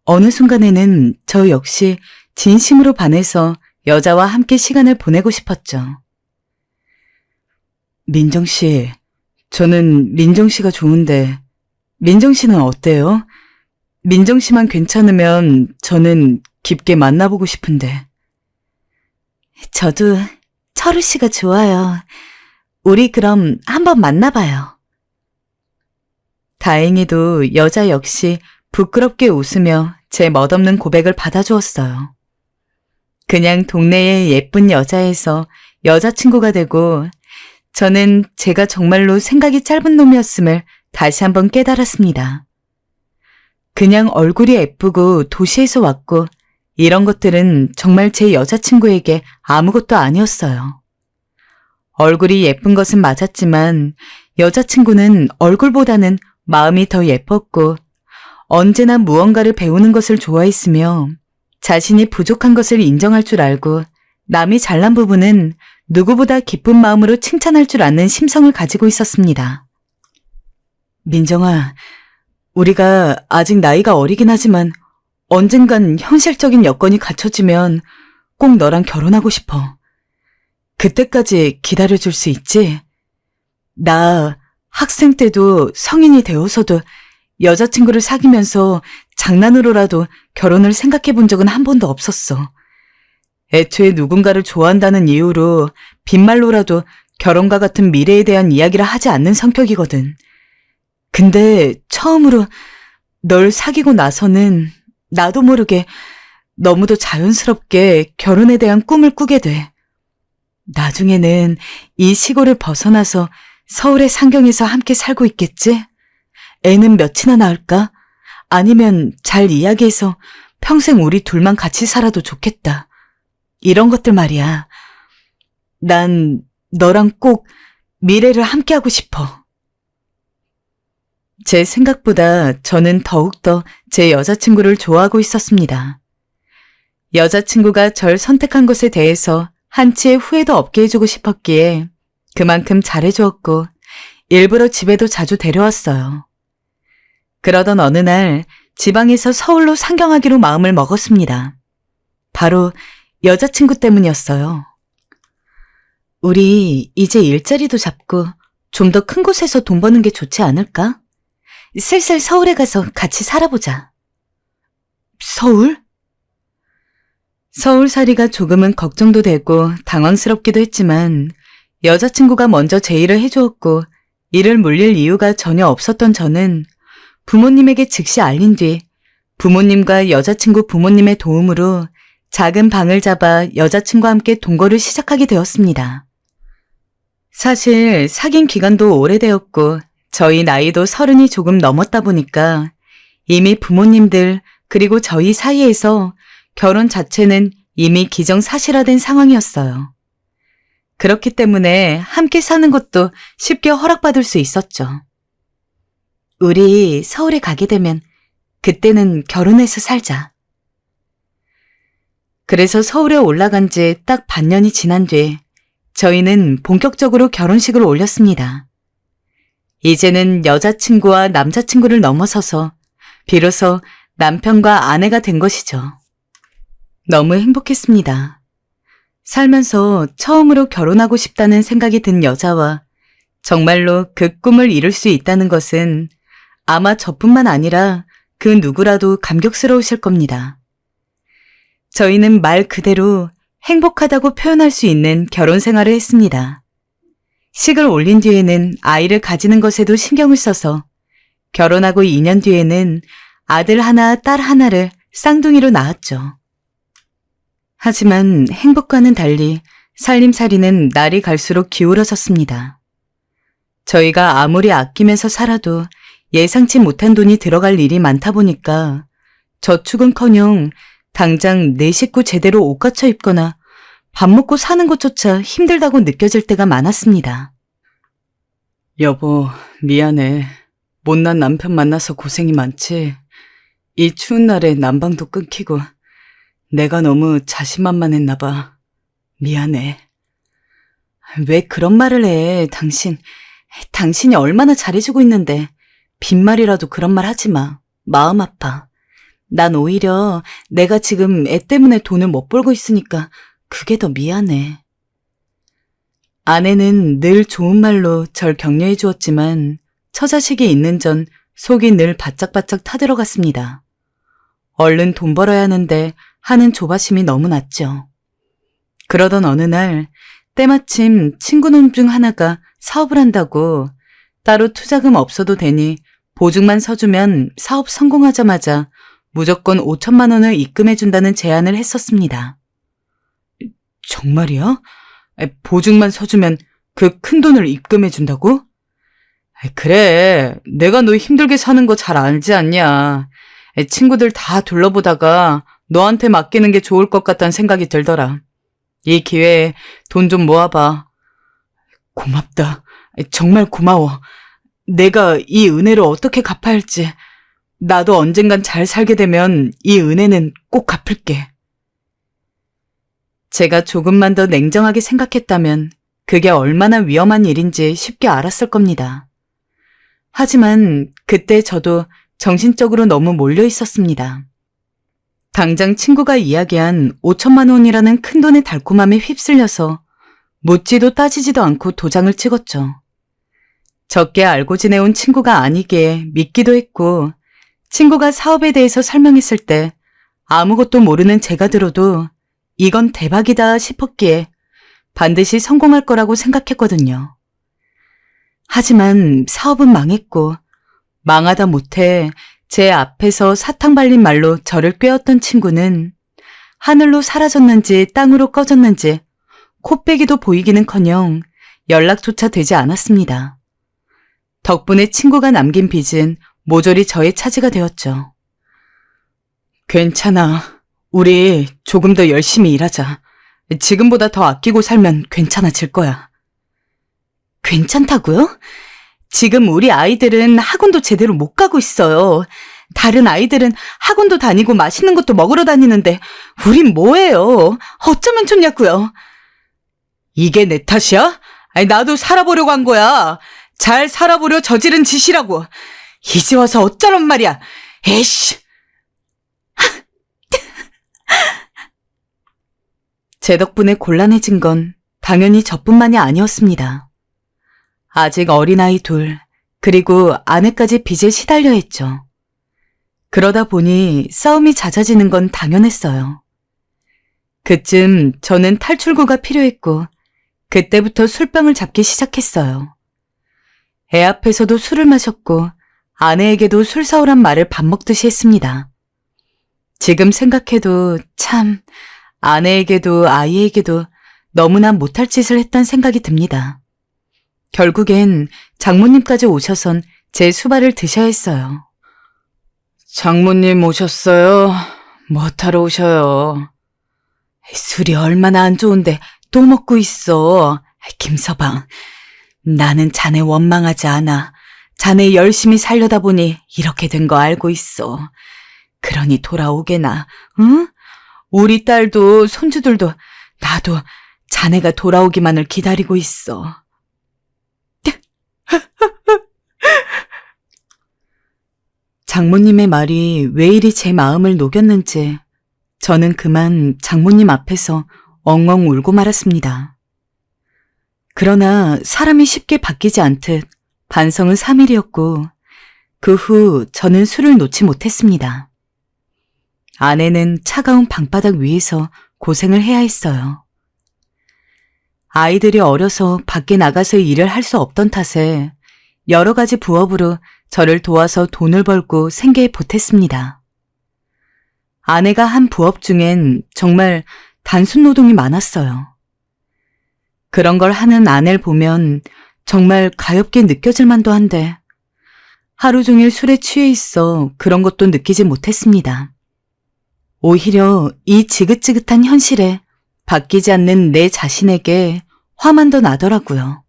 어느 순간에는 저 역시 진심으로 반해서 여자와 함께 시간을 보내고 싶었죠. 민정 씨, 저는 민정 씨가 좋은데 민정 씨는 어때요? 민정 씨만 괜찮으면 저는 깊게 만나보고 싶은데. 저도 철우 씨가 좋아요. 우리 그럼 한번 만나봐요. 다행히도 여자 역시 부끄럽게 웃으며 제 멋없는 고백을 받아주었어요. 그냥 동네의 예쁜 여자에서 여자친구가 되고 저는 제가 정말로 생각이 짧은 놈이었음을 다시 한번 깨달았습니다. 그냥 얼굴이 예쁘고 도시에서 왔고 이런 것들은 정말 제 여자친구에게 아무것도 아니었어요. 얼굴이 예쁜 것은 맞았지만 여자친구는 얼굴보다는 마음이 더 예뻤고 언제나 무언가를 배우는 것을 좋아했으며 자신이 부족한 것을 인정할 줄 알고 남이 잘난 부분은 누구보다 기쁜 마음으로 칭찬할 줄 아는 심성을 가지고 있었습니다. 민정아, 우리가 아직 나이가 어리긴 하지만 언젠간 현실적인 여건이 갖춰지면 꼭 너랑 결혼하고 싶어. 그때까지 기다려줄 수 있지? 나 학생 때도 성인이 되어서도 여자친구를 사귀면서 장난으로라도 결혼을 생각해 본 적은 한 번도 없었어. 애초에 누군가를 좋아한다는 이유로 빈말로라도 결혼과 같은 미래에 대한 이야기를 하지 않는 성격이거든. 근데 처음으로 널 사귀고 나서는 나도 모르게 너무도 자연스럽게 결혼에 대한 꿈을 꾸게 돼. 나중에는 이 시골을 벗어나서 서울의 상경에서 함께 살고 있겠지? 애는 몇이나 낳을까? 아니면 잘 이야기해서 평생 우리 둘만 같이 살아도 좋겠다. 이런 것들 말이야. 난 너랑 꼭 미래를 함께하고 싶어. 제 생각보다 저는 더욱더 제 여자친구를 좋아하고 있었습니다. 여자친구가 절 선택한 것에 대해서 한치의 후회도 없게 해주고 싶었기에 그만큼 잘해주었고 일부러 집에도 자주 데려왔어요. 그러던 어느 날 지방에서 서울로 상경하기로 마음을 먹었습니다. 바로 여자친구 때문이었어요. 우리 이제 일자리도 잡고 좀 더 큰 곳에서 돈 버는 게 좋지 않을까? 슬슬 서울에 가서 같이 살아보자. 서울? 서울살이가 조금은 걱정도 되고 당황스럽기도 했지만 여자친구가 먼저 제의를 해주었고 이를 물릴 이유가 전혀 없었던 저는 부모님에게 즉시 알린 뒤 부모님과 여자친구 부모님의 도움으로 작은 방을 잡아 여자친구와 함께 동거를 시작하게 되었습니다. 사실 사귄 기간도 오래되었고 저희 나이도 30이 조금 넘었다 보니까 이미 부모님들 그리고 저희 사이에서 결혼 자체는 이미 기정사실화된 상황이었어요. 그렇기 때문에 함께 사는 것도 쉽게 허락받을 수 있었죠. 우리 서울에 가게 되면 그때는 결혼해서 살자. 그래서 서울에 올라간 지 딱 반년이 지난 뒤 저희는 본격적으로 결혼식을 올렸습니다. 이제는 여자친구와 남자친구를 넘어서서 비로소 남편과 아내가 된 것이죠. 너무 행복했습니다. 살면서 처음으로 결혼하고 싶다는 생각이 든 여자와 정말로 그 꿈을 이룰 수 있다는 것은 아마 저뿐만 아니라 그 누구라도 감격스러우실 겁니다. 저희는 말 그대로 행복하다고 표현할 수 있는 결혼 생활을 했습니다. 식을 올린 뒤에는 아이를 가지는 것에도 신경을 써서 결혼하고 2년 뒤에는 아들 하나, 딸 하나를 쌍둥이로 낳았죠. 하지만 행복과는 달리 살림살이는 날이 갈수록 기울어졌습니다. 저희가 아무리 아끼면서 살아도 예상치 못한 돈이 들어갈 일이 많다 보니까 저축은커녕 당장 내 식구 제대로 옷 갖춰 입거나 밥 먹고 사는 것조차 힘들다고 느껴질 때가 많았습니다. 여보, 미안해. 못난 남편 만나서 고생이 많지. 이 추운 날에 난방도 끊기고 내가 너무 자신만만했나 봐. 미안해. 왜 그런 말을 해, 당신. 당신이 얼마나 잘해주고 있는데 빈말이라도 그런 말 하지 마. 마음 아파. 난 오히려 내가 지금 애 때문에 돈을 못 벌고 있으니까 그게 더 미안해. 아내는 늘 좋은 말로 절 격려해 주었지만 처자식이 있는 전 속이 늘 바짝바짝 타들어갔습니다. 얼른 돈 벌어야 하는데 하는 조바심이 너무 났죠. 그러던 어느 날 때마침 친구놈 중 하나가 사업을 한다고 따로 투자금 없어도 되니 보증만 서주면 사업 성공하자마자 무조건 5천만 원을 입금해준다는 제안을 했었습니다. 정말이야? 보증만 서주면 그 큰 돈을 입금해준다고? 그래, 내가 너 힘들게 사는 거 잘 알지 않냐. 친구들 다 둘러보다가 너한테 맡기는 게 좋을 것 같다는 생각이 들더라. 이 기회에 돈 좀 모아봐. 고맙다. 정말 고마워. 내가 이 은혜를 어떻게 갚아야 할지. 나도 언젠간 잘 살게 되면 이 은혜는 꼭 갚을게. 제가 조금만 더 냉정하게 생각했다면 그게 얼마나 위험한 일인지 쉽게 알았을 겁니다. 하지만 그때 저도 정신적으로 너무 몰려 있었습니다. 당장 친구가 이야기한 5천만 원이라는 큰돈의 달콤함에 휩쓸려서 묻지도 따지지도 않고 도장을 찍었죠. 적게 알고 지내온 친구가 아니기에 믿기도 했고, 친구가 사업에 대해서 설명했을 때 아무것도 모르는 제가 들어도 이건 대박이다 싶었기에 반드시 성공할 거라고 생각했거든요. 하지만 사업은 망했고, 망하다 못해 제 앞에서 사탕 발린 말로 저를 꿰었던 친구는 하늘로 사라졌는지 땅으로 꺼졌는지 코빼기도 보이기는커녕 연락조차 되지 않았습니다. 덕분에 친구가 남긴 빚은 모조리 저의 차지가 되었죠. 괜찮아. 우리 조금 더 열심히 일하자. 지금보다 더 아끼고 살면 괜찮아질 거야. 괜찮다고요? 지금 우리 아이들은 학원도 제대로 못 가고 있어요. 다른 아이들은 학원도 다니고 맛있는 것도 먹으러 다니는데 우린 뭐예요? 어쩌면 좋냐고요? 이게 내 탓이야? 아니, 나도 살아보려고 한 거야. 잘 살아보려 저지른 짓이라고. 이제 와서 어쩌란 말이야. 에이씨. 제 덕분에 곤란해진 건 당연히 저뿐만이 아니었습니다. 아직 어린아이 둘, 그리고 아내까지 빚에 시달려 했죠. 그러다 보니 싸움이 잦아지는 건 당연했어요. 그쯤 저는 탈출구가 필요했고 그때부터 술병을 잡기 시작했어요. 애 앞에서도 술을 마셨고 아내에게도 술 사오란 말을 밥 먹듯이 했습니다. 지금 생각해도 참 아내에게도 아이에게도 너무나 못할 짓을 했단 생각이 듭니다. 결국엔 장모님까지 오셔선 제 수발을 드셔야 했어요. 장모님 오셨어요? 뭐하러 오셔요? 술이 얼마나 안 좋은데 또 먹고 있어. 김서방, 나는 자네 원망하지 않아. 자네 열심히 살려다 보니 이렇게 된 거 알고 있어. 그러니 돌아오게나, 응? 우리 딸도 손주들도 나도 자네가 돌아오기만을 기다리고 있어. 장모님의 말이 왜 이리 제 마음을 녹였는지 저는 그만 장모님 앞에서 엉엉 울고 말았습니다. 그러나 사람이 쉽게 바뀌지 않듯 반성은 3일이었고 그 후 저는 술을 놓지 못했습니다. 아내는 차가운 방바닥 위에서 고생을 해야 했어요. 아이들이 어려서 밖에 나가서 일을 할 수 없던 탓에 여러 가지 부업으로 저를 도와서 돈을 벌고 생계에 보탰습니다. 아내가 한 부업 중엔 정말 단순 노동이 많았어요. 그런 걸 하는 아내를 보면 정말 가엾게 느껴질 만도 한데 하루 종일 술에 취해 있어 그런 것도 느끼지 못했습니다. 오히려 이 지긋지긋한 현실에 바뀌지 않는 내 자신에게 화만 더 나더라고요.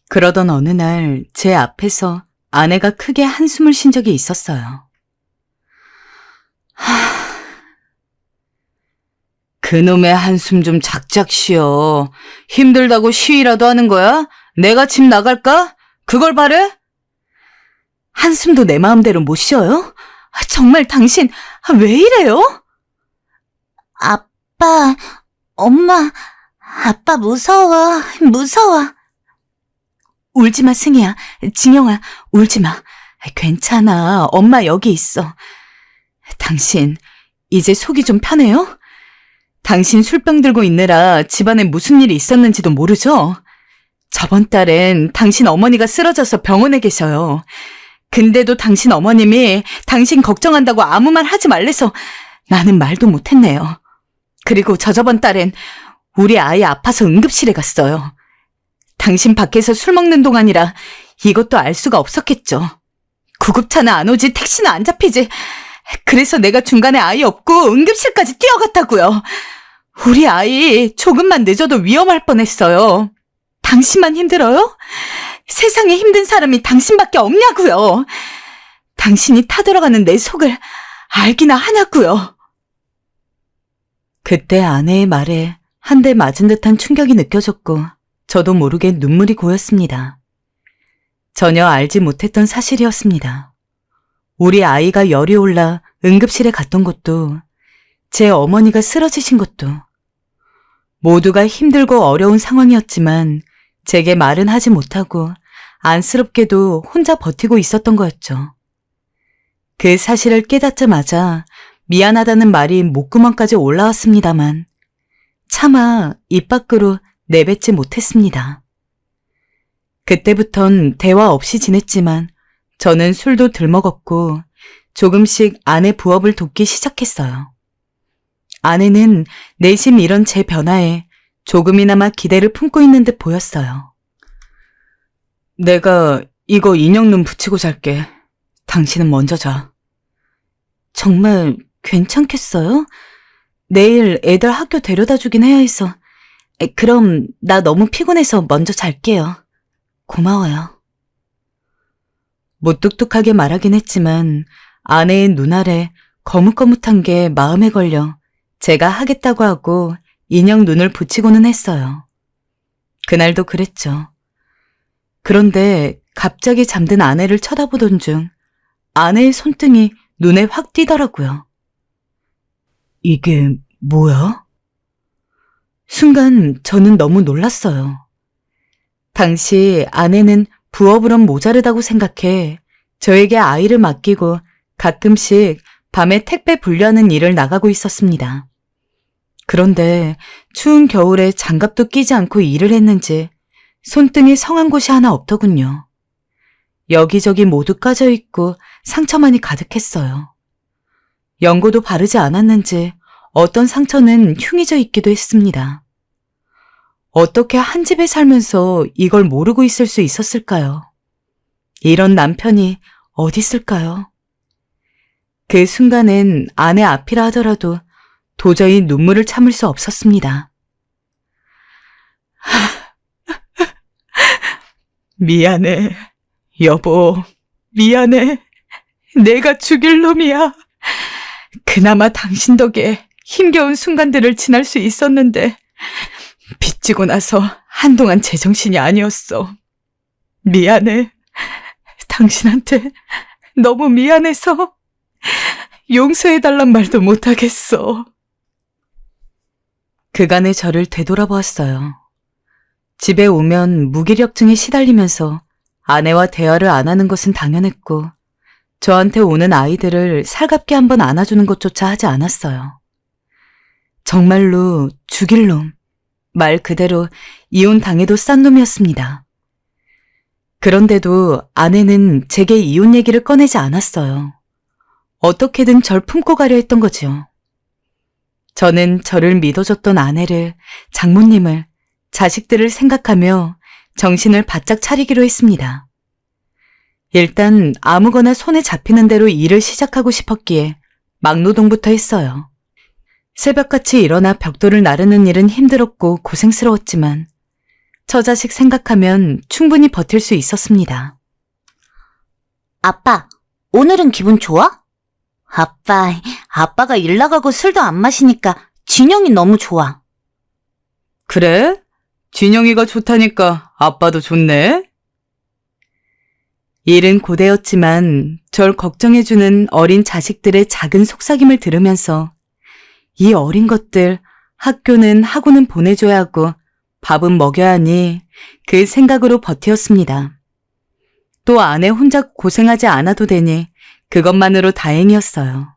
그러던 어느 날 제 앞에서 아내가 크게 한숨을 쉰 적이 있었어요. 그놈의 한숨 좀 작작 쉬어. 힘들다고 쉬이라도 하는 거야? 내가 집 나갈까? 그걸 바래? 한숨도 내 마음대로 못 쉬어요? 정말 당신 왜 이래요? 아빠, 엄마, 아빠 무서워. 울지마, 승희야. 진영아, 울지마. 괜찮아. 엄마 여기 있어. 당신, 이제 속이 좀 편해요? 당신 술병 들고 있느라 집안에 무슨 일이 있었는지도 모르죠? 저번 달엔 당신 어머니가 쓰러져서 병원에 계셔요. 근데도 당신 어머님이 당신 걱정한다고 아무 말 하지 말래서 나는 말도 못했네요. 그리고 저저번 달엔 우리 아이 아파서 응급실에 갔어요. 당신 밖에서 술 먹는 동안이라 이것도 알 수가 없었겠죠. 구급차는 안 오지, 택시는 안 잡히지. 그래서 내가 중간에 아이 없고 응급실까지 뛰어갔다고요. 우리 아이 조금만 늦어도 위험할 뻔했어요. 당신만 힘들어요? 세상에 힘든 사람이 당신밖에 없냐고요. 당신이 타들어가는 내 속을 알기나 하냐고요. 그때 아내의 말에 한 대 맞은 듯한 충격이 느껴졌고 저도 모르게 눈물이 고였습니다. 전혀 알지 못했던 사실이었습니다. 우리 아이가 열이 올라 응급실에 갔던 것도, 제 어머니가 쓰러지신 것도, 모두가 힘들고 어려운 상황이었지만 제게 말은 하지 못하고 안쓰럽게도 혼자 버티고 있었던 거였죠. 그 사실을 깨닫자마자 미안하다는 말이 목구멍까지 올라왔습니다만 차마 입 밖으로 내뱉지 못했습니다. 그때부턴 대화 없이 지냈지만 저는 술도 덜 먹었고 조금씩 아내 부업을 돕기 시작했어요. 아내는 내심 이런 제 변화에 조금이나마 기대를 품고 있는 듯 보였어요. 내가 이거 인형눈 붙이고 잘게. 당신은 먼저 자. 정말 괜찮겠어요? 내일 애들 학교 데려다 주긴 해야 해서. 그럼 나 너무 피곤해서 먼저 잘게요. 고마워요. 무뚝뚝하게 말하긴 했지만 아내의 눈 아래 거뭇거뭇한 게 마음에 걸려 제가 하겠다고 하고 인형 눈을 붙이고는 했어요. 그날도 그랬죠. 그런데 갑자기 잠든 아내를 쳐다보던 중 아내의 손등이 눈에 확 띄더라고요. 이게 뭐야? 순간 저는 너무 놀랐어요. 당시 아내는 부업으론 모자르다고 생각해 저에게 아이를 맡기고 가끔씩 밤에 택배 분류하는 일을 나가고 있었습니다. 그런데 추운 겨울에 장갑도 끼지 않고 일을 했는지 손등에 성한 곳이 하나 없더군요. 여기저기 모두 까져 있고 상처만이 가득했어요. 연고도 바르지 않았는지 어떤 상처는 흉해져 있기도 했습니다. 어떻게 한 집에 살면서 이걸 모르고 있을 수 있었을까요? 이런 남편이 어디 있을까요? 그 순간엔 아내 앞이라 하더라도 도저히 눈물을 참을 수 없었습니다. 미안해. 여보, 미안해. 내가 죽일 놈이야. 그나마 당신 덕에 힘겨운 순간들을 지날 수 있었는데 빚지고 나서 한동안 제정신이 아니었어. 미안해. 당신한테 너무 미안해서 용서해달란 말도 못하겠어. 그간의 저를 되돌아보았어요. 집에 오면 무기력증에 시달리면서 아내와 대화를 안 하는 것은 당연했고 저한테 오는 아이들을 살갑게 한번 안아주는 것조차 하지 않았어요. 정말로 죽일 놈, 말 그대로 이혼당해도 싼 놈이었습니다. 그런데도 아내는 제게 이혼 얘기를 꺼내지 않았어요. 어떻게든 절 품고 가려 했던 거지요. 저는 저를 믿어줬던 아내를, 장모님을, 자식들을 생각하며 정신을 바짝 차리기로 했습니다. 일단 아무거나 손에 잡히는 대로 일을 시작하고 싶었기에 막노동부터 했어요. 새벽같이 일어나 벽돌을 나르는 일은 힘들었고 고생스러웠지만 처자식 생각하면 충분히 버틸 수 있었습니다. 아빠, 오늘은 기분 좋아? 아빠가 일 나가고 술도 안 마시니까 진영이 너무 좋아. 그래? 진영이가 좋다니까 아빠도 좋네? 일은 고되었지만 절 걱정해주는 어린 자식들의 작은 속삭임을 들으면서 이 어린 것들 학교는 학원은 보내줘야 하고 밥은 먹여야 하니 그 생각으로 버티었습니다. 또 아내 혼자 고생하지 않아도 되니 그것만으로 다행이었어요.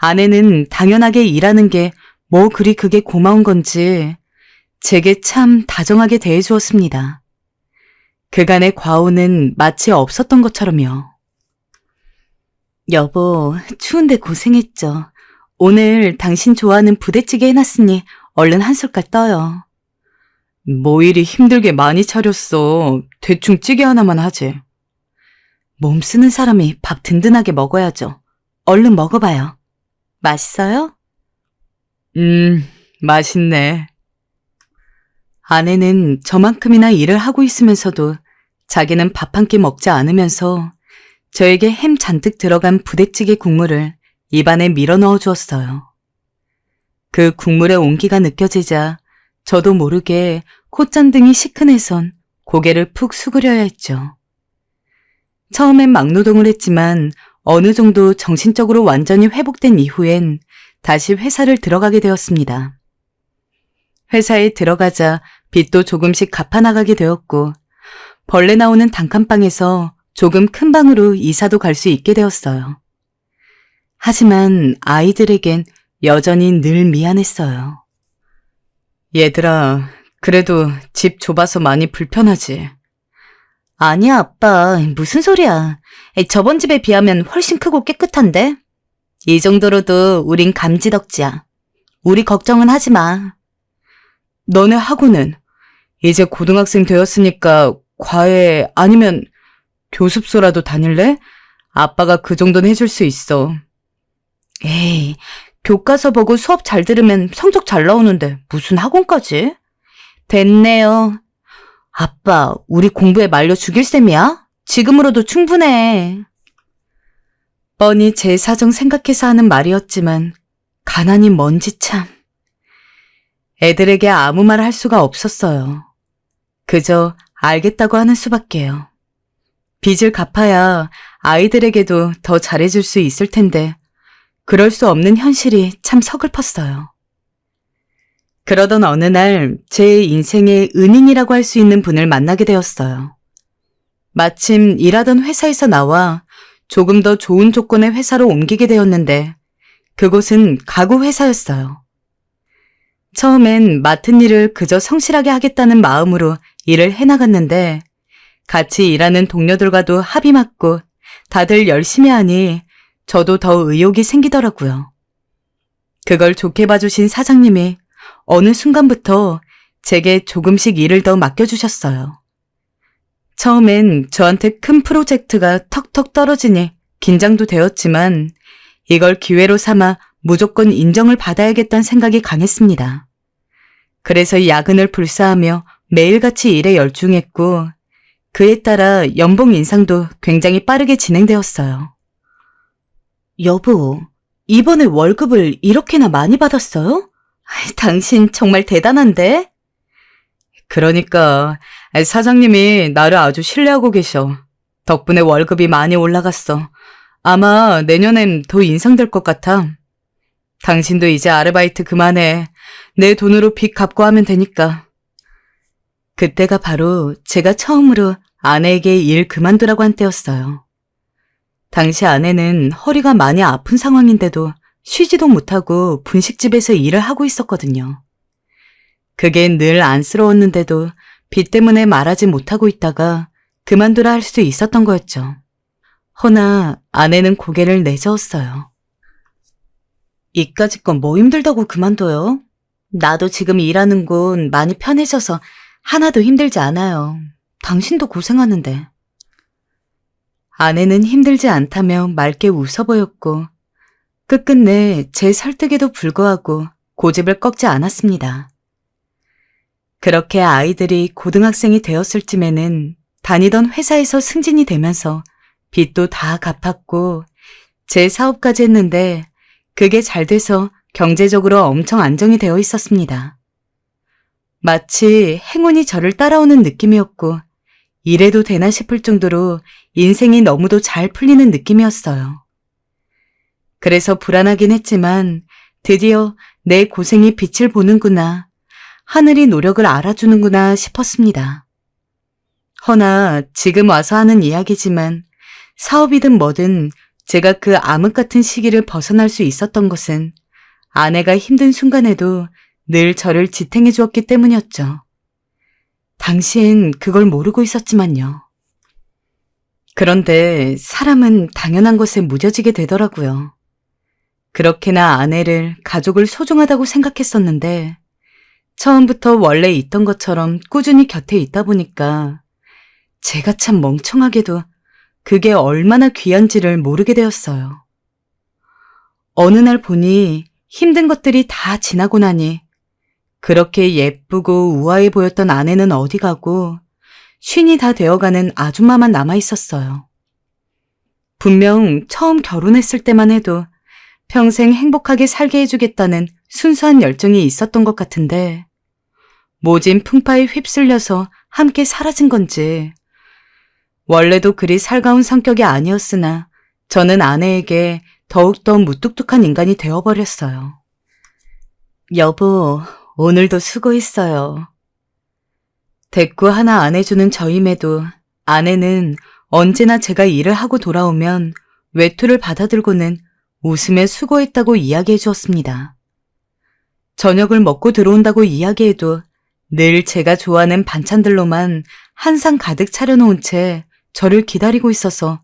아내는 당연하게 일하는 게 뭐 그리 그게 고마운 건지 제게 참 다정하게 대해주었습니다. 그간의 과오는 마치 없었던 것처럼요. 여보, 추운데 고생했죠. 오늘 당신 좋아하는 부대찌개 해놨으니 얼른 한 숟갈 떠요. 뭐 이리 힘들게 많이 차렸어. 대충 찌개 하나만 하지. 몸 쓰는 사람이 밥 든든하게 먹어야죠. 얼른 먹어봐요. 맛있어요? 맛있네. 아내는 저만큼이나 일을 하고 있으면서도 자기는 밥 한 끼 먹지 않으면서 저에게 햄 잔뜩 들어간 부대찌개 국물을 입안에 밀어 넣어 주었어요. 그 국물의 온기가 느껴지자 저도 모르게 콧잔등이 시큰해선 고개를 푹 수그려야 했죠. 처음엔 막노동을 했지만 어느 정도 정신적으로 완전히 회복된 이후엔 다시 회사를 들어가게 되었습니다. 회사에 들어가자 빚도 조금씩 갚아나가게 되었고 벌레 나오는 단칸방에서 조금 큰 방으로 이사도 갈 수 있게 되었어요. 하지만 아이들에겐 여전히 늘 미안했어요. 얘들아, 그래도 집 좁아서 많이 불편하지? 아니야, 아빠. 무슨 소리야. 저번 집에 비하면 훨씬 크고 깨끗한데? 이 정도로도 우린 감지덕지야. 우리 걱정은 하지 마. 너네 학우는 이제 고등학생 되었으니까 과외 아니면 교습소라도 다닐래? 아빠가 그 정도는 해줄 수 있어. 에이, 교과서 보고 수업 잘 들으면 성적 잘 나오는데 무슨 학원까지? 됐네요. 아빠, 우리 공부에 말려 죽일 셈이야? 지금으로도 충분해. 뻔히 제 사정 생각해서 하는 말이었지만 가난이 뭔지 참. 애들에게 아무 말 할 수가 없었어요. 그저 알겠다고 하는 수밖에요. 빚을 갚아야 아이들에게도 더 잘해줄 수 있을 텐데 그럴 수 없는 현실이 참 서글펐어요. 그러던 어느 날 제 인생의 은인이라고 할 수 있는 분을 만나게 되었어요. 마침 일하던 회사에서 나와 조금 더 좋은 조건의 회사로 옮기게 되었는데 그곳은 가구 회사였어요. 처음엔 맡은 일을 그저 성실하게 하겠다는 마음으로 일을 해나갔는데 같이 일하는 동료들과도 합이 맞고 다들 열심히 하니 저도 더 의욕이 생기더라고요. 그걸 좋게 봐주신 사장님이 어느 순간부터 제게 조금씩 일을 더 맡겨주셨어요. 처음엔 저한테 큰 프로젝트가 턱턱 떨어지니 긴장도 되었지만 이걸 기회로 삼아 무조건 인정을 받아야겠다는 생각이 강했습니다. 그래서 야근을 불사하며 매일같이 일에 열중했고 그에 따라 연봉 인상도 굉장히 빠르게 진행되었어요. 여보, 이번에 월급을 이렇게나 많이 받았어요? 당신 정말 대단한데? 그러니까 사장님이 나를 아주 신뢰하고 계셔. 덕분에 월급이 많이 올라갔어. 아마 내년엔 더 인상될 것 같아. 당신도 이제 아르바이트 그만해. 내 돈으로 빚 갚고 하면 되니까. 그때가 바로 제가 처음으로 아내에게 일 그만두라고 한 때였어요. 당시 아내는 허리가 많이 아픈 상황인데도 쉬지도 못하고 분식집에서 일을 하고 있었거든요. 그게 늘 안쓰러웠는데도 빚 때문에 말하지 못하고 있다가 그만두라 할 수 있었던 거였죠. 허나 아내는 고개를 내저었어요. 이까짓 건 뭐 힘들다고 그만둬요? 나도 지금 일하는 곳 많이 편해져서 하나도 힘들지 않아요. 당신도 고생하는데. 아내는 힘들지 않다며 맑게 웃어 보였고 끝끝내 제 설득에도 불구하고 고집을 꺾지 않았습니다. 그렇게 아이들이 고등학생이 되었을 쯤에는 다니던 회사에서 승진이 되면서 빚도 다 갚았고 제 사업까지 했는데 그게 잘 돼서 경제적으로 엄청 안정이 되어 있었습니다. 마치 행운이 저를 따라오는 느낌이었고 이래도 되나 싶을 정도로 인생이 너무도 잘 풀리는 느낌이었어요. 그래서 불안하긴 했지만 드디어 내 고생이 빛을 보는구나, 하늘이 노력을 알아주는구나 싶었습니다. 허나 지금 와서 하는 이야기지만 사업이든 뭐든 제가 그 암흑 같은 시기를 벗어날 수 있었던 것은 아내가 힘든 순간에도 늘 저를 지탱해 주었기 때문이었죠. 당시엔 그걸 모르고 있었지만요. 그런데 사람은 당연한 것에 무뎌지게 되더라고요. 그렇게나 아내를, 가족을 소중하다고 생각했었는데 처음부터 원래 있던 것처럼 꾸준히 곁에 있다 보니까 제가 참 멍청하게도 그게 얼마나 귀한지를 모르게 되었어요. 어느 날 보니 힘든 것들이 다 지나고 나니 그렇게 예쁘고 우아해 보였던 아내는 어디 가고 쉰이 다 되어가는 아줌마만 남아있었어요. 분명 처음 결혼했을 때만 해도 평생 행복하게 살게 해주겠다는 순수한 열정이 있었던 것 같은데 모진 풍파에 휩쓸려서 함께 사라진 건지 원래도 그리 살가운 성격이 아니었으나 저는 아내에게 더욱더 무뚝뚝한 인간이 되어버렸어요. 여보, 오늘도 수고했어요. 대꾸 하나 안 해주는 저임에도 아내는 언제나 제가 일을 하고 돌아오면 외투를 받아들고는 웃으며 수고했다고 이야기해 주었습니다. 저녁을 먹고 들어온다고 이야기해도 늘 제가 좋아하는 반찬들로만 한 상 가득 차려놓은 채 저를 기다리고 있어서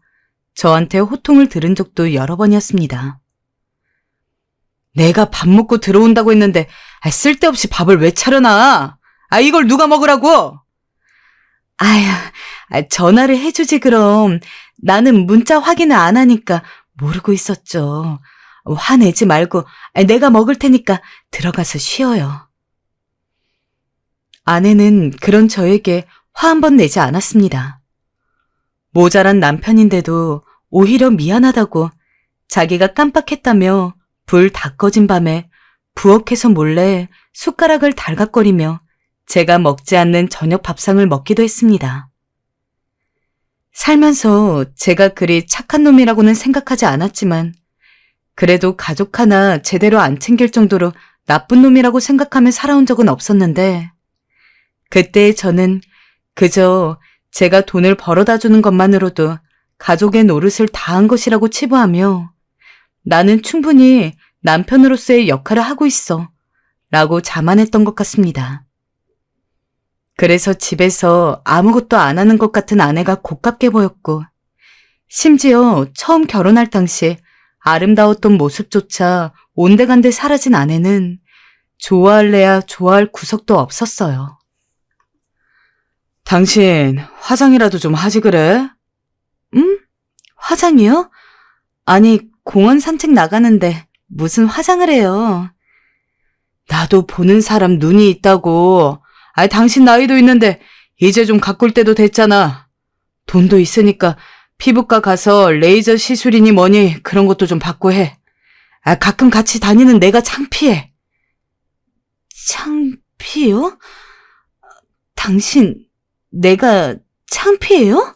저한테 호통을 들은 적도 여러 번이었습니다. 내가 밥 먹고 들어온다고 했는데 쓸데없이 밥을 왜 차려놔? 이걸 누가 먹으라고? 전화를 해주지 그럼. 나는 문자 확인을 안 하니까 모르고 있었죠. 화내지 말고 내가 먹을 테니까 들어가서 쉬어요. 아내는 그런 저에게 화 한 번 내지 않았습니다. 모자란 남편인데도 오히려 미안하다고 자기가 깜빡했다며 불 다 꺼진 밤에 부엌에서 몰래 숟가락을 달각거리며 제가 먹지 않는 저녁 밥상을 먹기도 했습니다. 살면서 제가 그리 착한 놈이라고는 생각하지 않았지만 그래도 가족 하나 제대로 안 챙길 정도로 나쁜 놈이라고 생각하며 살아온 적은 없었는데 그때 저는 그저 제가 돈을 벌어다 주는 것만으로도 가족의 노릇을 다한 것이라고 치부하며 나는 충분히 남편으로서의 역할을 하고 있어 라고 자만했던 것 같습니다. 그래서 집에서 아무것도 안 하는 것 같은 아내가 고깝게 보였고 심지어 처음 결혼할 당시 아름다웠던 모습조차 온데간데 사라진 아내는 좋아할래야 좋아할 구석도 없었어요. 당신 화장이라도 좀 하지 그래? 응? 화장이요? 아니 공원 산책 나가는데 무슨 화장을 해요. 나도 보는 사람 눈이 있다고. 당신 나이도 있는데 이제 좀 가꿀 때도 됐잖아. 돈도 있으니까 피부과 가서 레이저 시술이니 뭐니 그런 것도 좀 받고 해. 가끔 같이 다니는 내가 창피해. 창피요? 당신 내가 창피해요?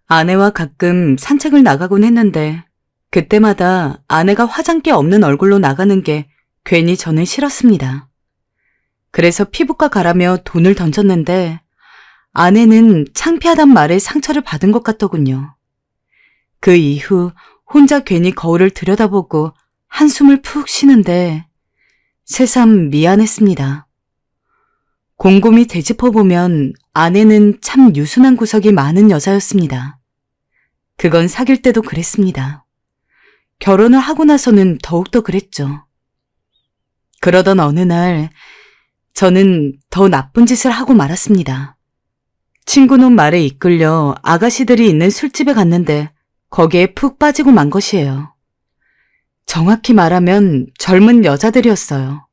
아내와 가끔 산책을 나가곤 했는데 그때마다 아내가 화장기 없는 얼굴로 나가는 게 괜히 저는 싫었습니다. 그래서 피부과 가라며 돈을 던졌는데 아내는 창피하단 말에 상처를 받은 것 같더군요. 그 이후 혼자 괜히 거울을 들여다보고 한숨을 푹 쉬는데 새삼 미안했습니다. 곰곰이 되짚어보면 아내는 참 유순한 구석이 많은 여자였습니다. 그건 사귈 때도 그랬습니다. 결혼을 하고 나서는 더욱더 그랬죠. 그러던 어느 날 저는 더 나쁜 짓을 하고 말았습니다. 친구놈 말에 이끌려 아가씨들이 있는 술집에 갔는데 거기에 푹 빠지고 만 것이에요. 정확히 말하면 젊은 여자들이었어요.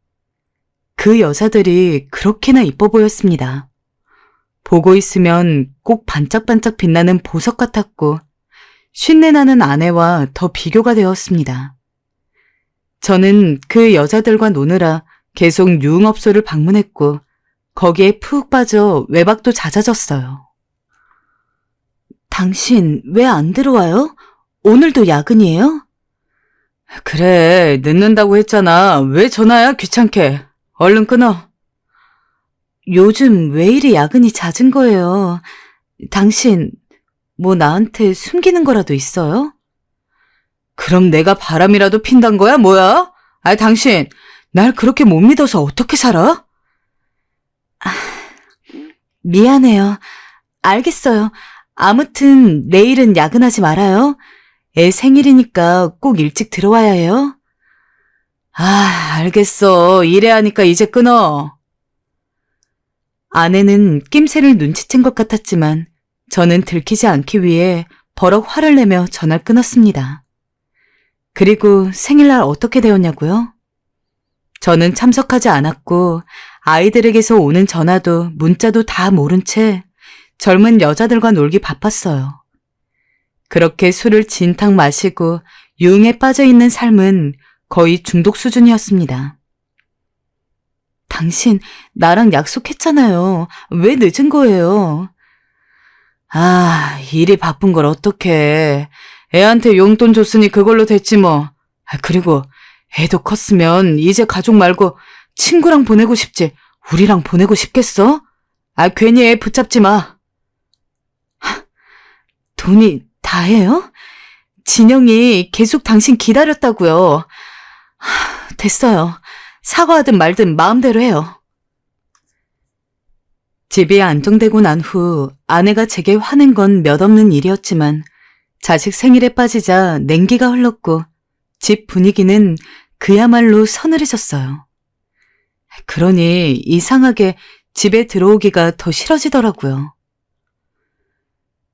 그 여자들이 그렇게나 이뻐 보였습니다. 보고 있으면 꼭 반짝반짝 빛나는 보석 같았고 쉰내나는 아내와 더 비교가 되었습니다. 저는 그 여자들과 노느라 계속 유흥업소를 방문했고 거기에 푹 빠져 외박도 잦아졌어요. 당신 왜 안 들어와요? 오늘도 야근이에요? 그래, 늦는다고 했잖아. 왜 전화야, 귀찮게. 얼른 끊어. 요즘 왜 이리 야근이 잦은 거예요? 당신 뭐 나한테 숨기는 거라도 있어요? 그럼 내가 바람이라도 핀단 거야, 뭐야? 당신, 날 그렇게 못 믿어서 어떻게 살아? 미안해요. 알겠어요. 아무튼 내일은 야근하지 말아요. 애 생일이니까 꼭 일찍 들어와야 해요. 알겠어. 이래 하니까 이제 끊어. 아내는 낌새를 눈치챈 것 같았지만 저는 들키지 않기 위해 버럭 화를 내며 전화를 끊었습니다. 그리고 생일날 어떻게 되었냐고요? 저는 참석하지 않았고 아이들에게서 오는 전화도 문자도 다 모른 채 젊은 여자들과 놀기 바빴어요. 그렇게 술을 진탕 마시고 유흥에 빠져있는 삶은 거의 중독 수준이었습니다. 당신 나랑 약속했잖아요. 왜 늦은 거예요? 일이 바쁜 걸 어떡해. 애한테 용돈 줬으니 그걸로 됐지 뭐. 그리고 애도 컸으면 이제 가족 말고 친구랑 보내고 싶지 우리랑 보내고 싶겠어? 괜히 애 붙잡지 마. 돈이 다예요? 진영이 계속 당신 기다렸다고요. 됐어요. 사과하든 말든 마음대로 해요. 집이 안정되고 난 후 아내가 제게 화낸 건 몇 없는 일이었지만 자식 생일에 빠지자 냉기가 흘렀고 집 분위기는 그야말로 서늘해졌어요. 그러니 이상하게 집에 들어오기가 더 싫어지더라고요.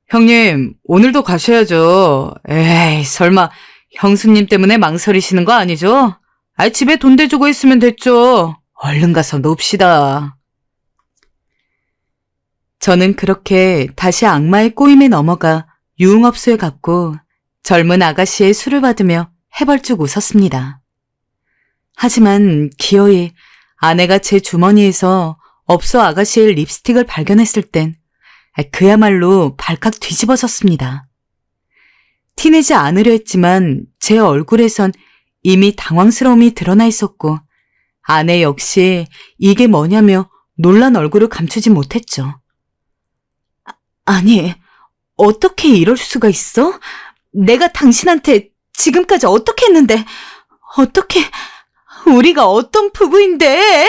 형님, 오늘도 가셔야죠. 에이, 설마 형수님 때문에 망설이시는 거 아니죠? 집에 돈 대주고 있으면 됐죠. 얼른 가서 놉시다. 저는 그렇게 다시 악마의 꼬임에 넘어가 유흥업소에 갔고 젊은 아가씨의 술을 받으며 해벌쭉 웃었습니다. 하지만 기어이 아내가 제 주머니에서 업소 아가씨의 립스틱을 발견했을 땐 그야말로 발칵 뒤집어졌습니다. 티내지 않으려 했지만 제 얼굴에선 이미 당황스러움이 드러나 있었고 아내 역시 이게 뭐냐며 놀란 얼굴을 감추지 못했죠. 아니, 어떻게 이럴 수가 있어? 내가 당신한테 지금까지 어떻게 했는데, 어떻게, 우리가 어떤 부부인데?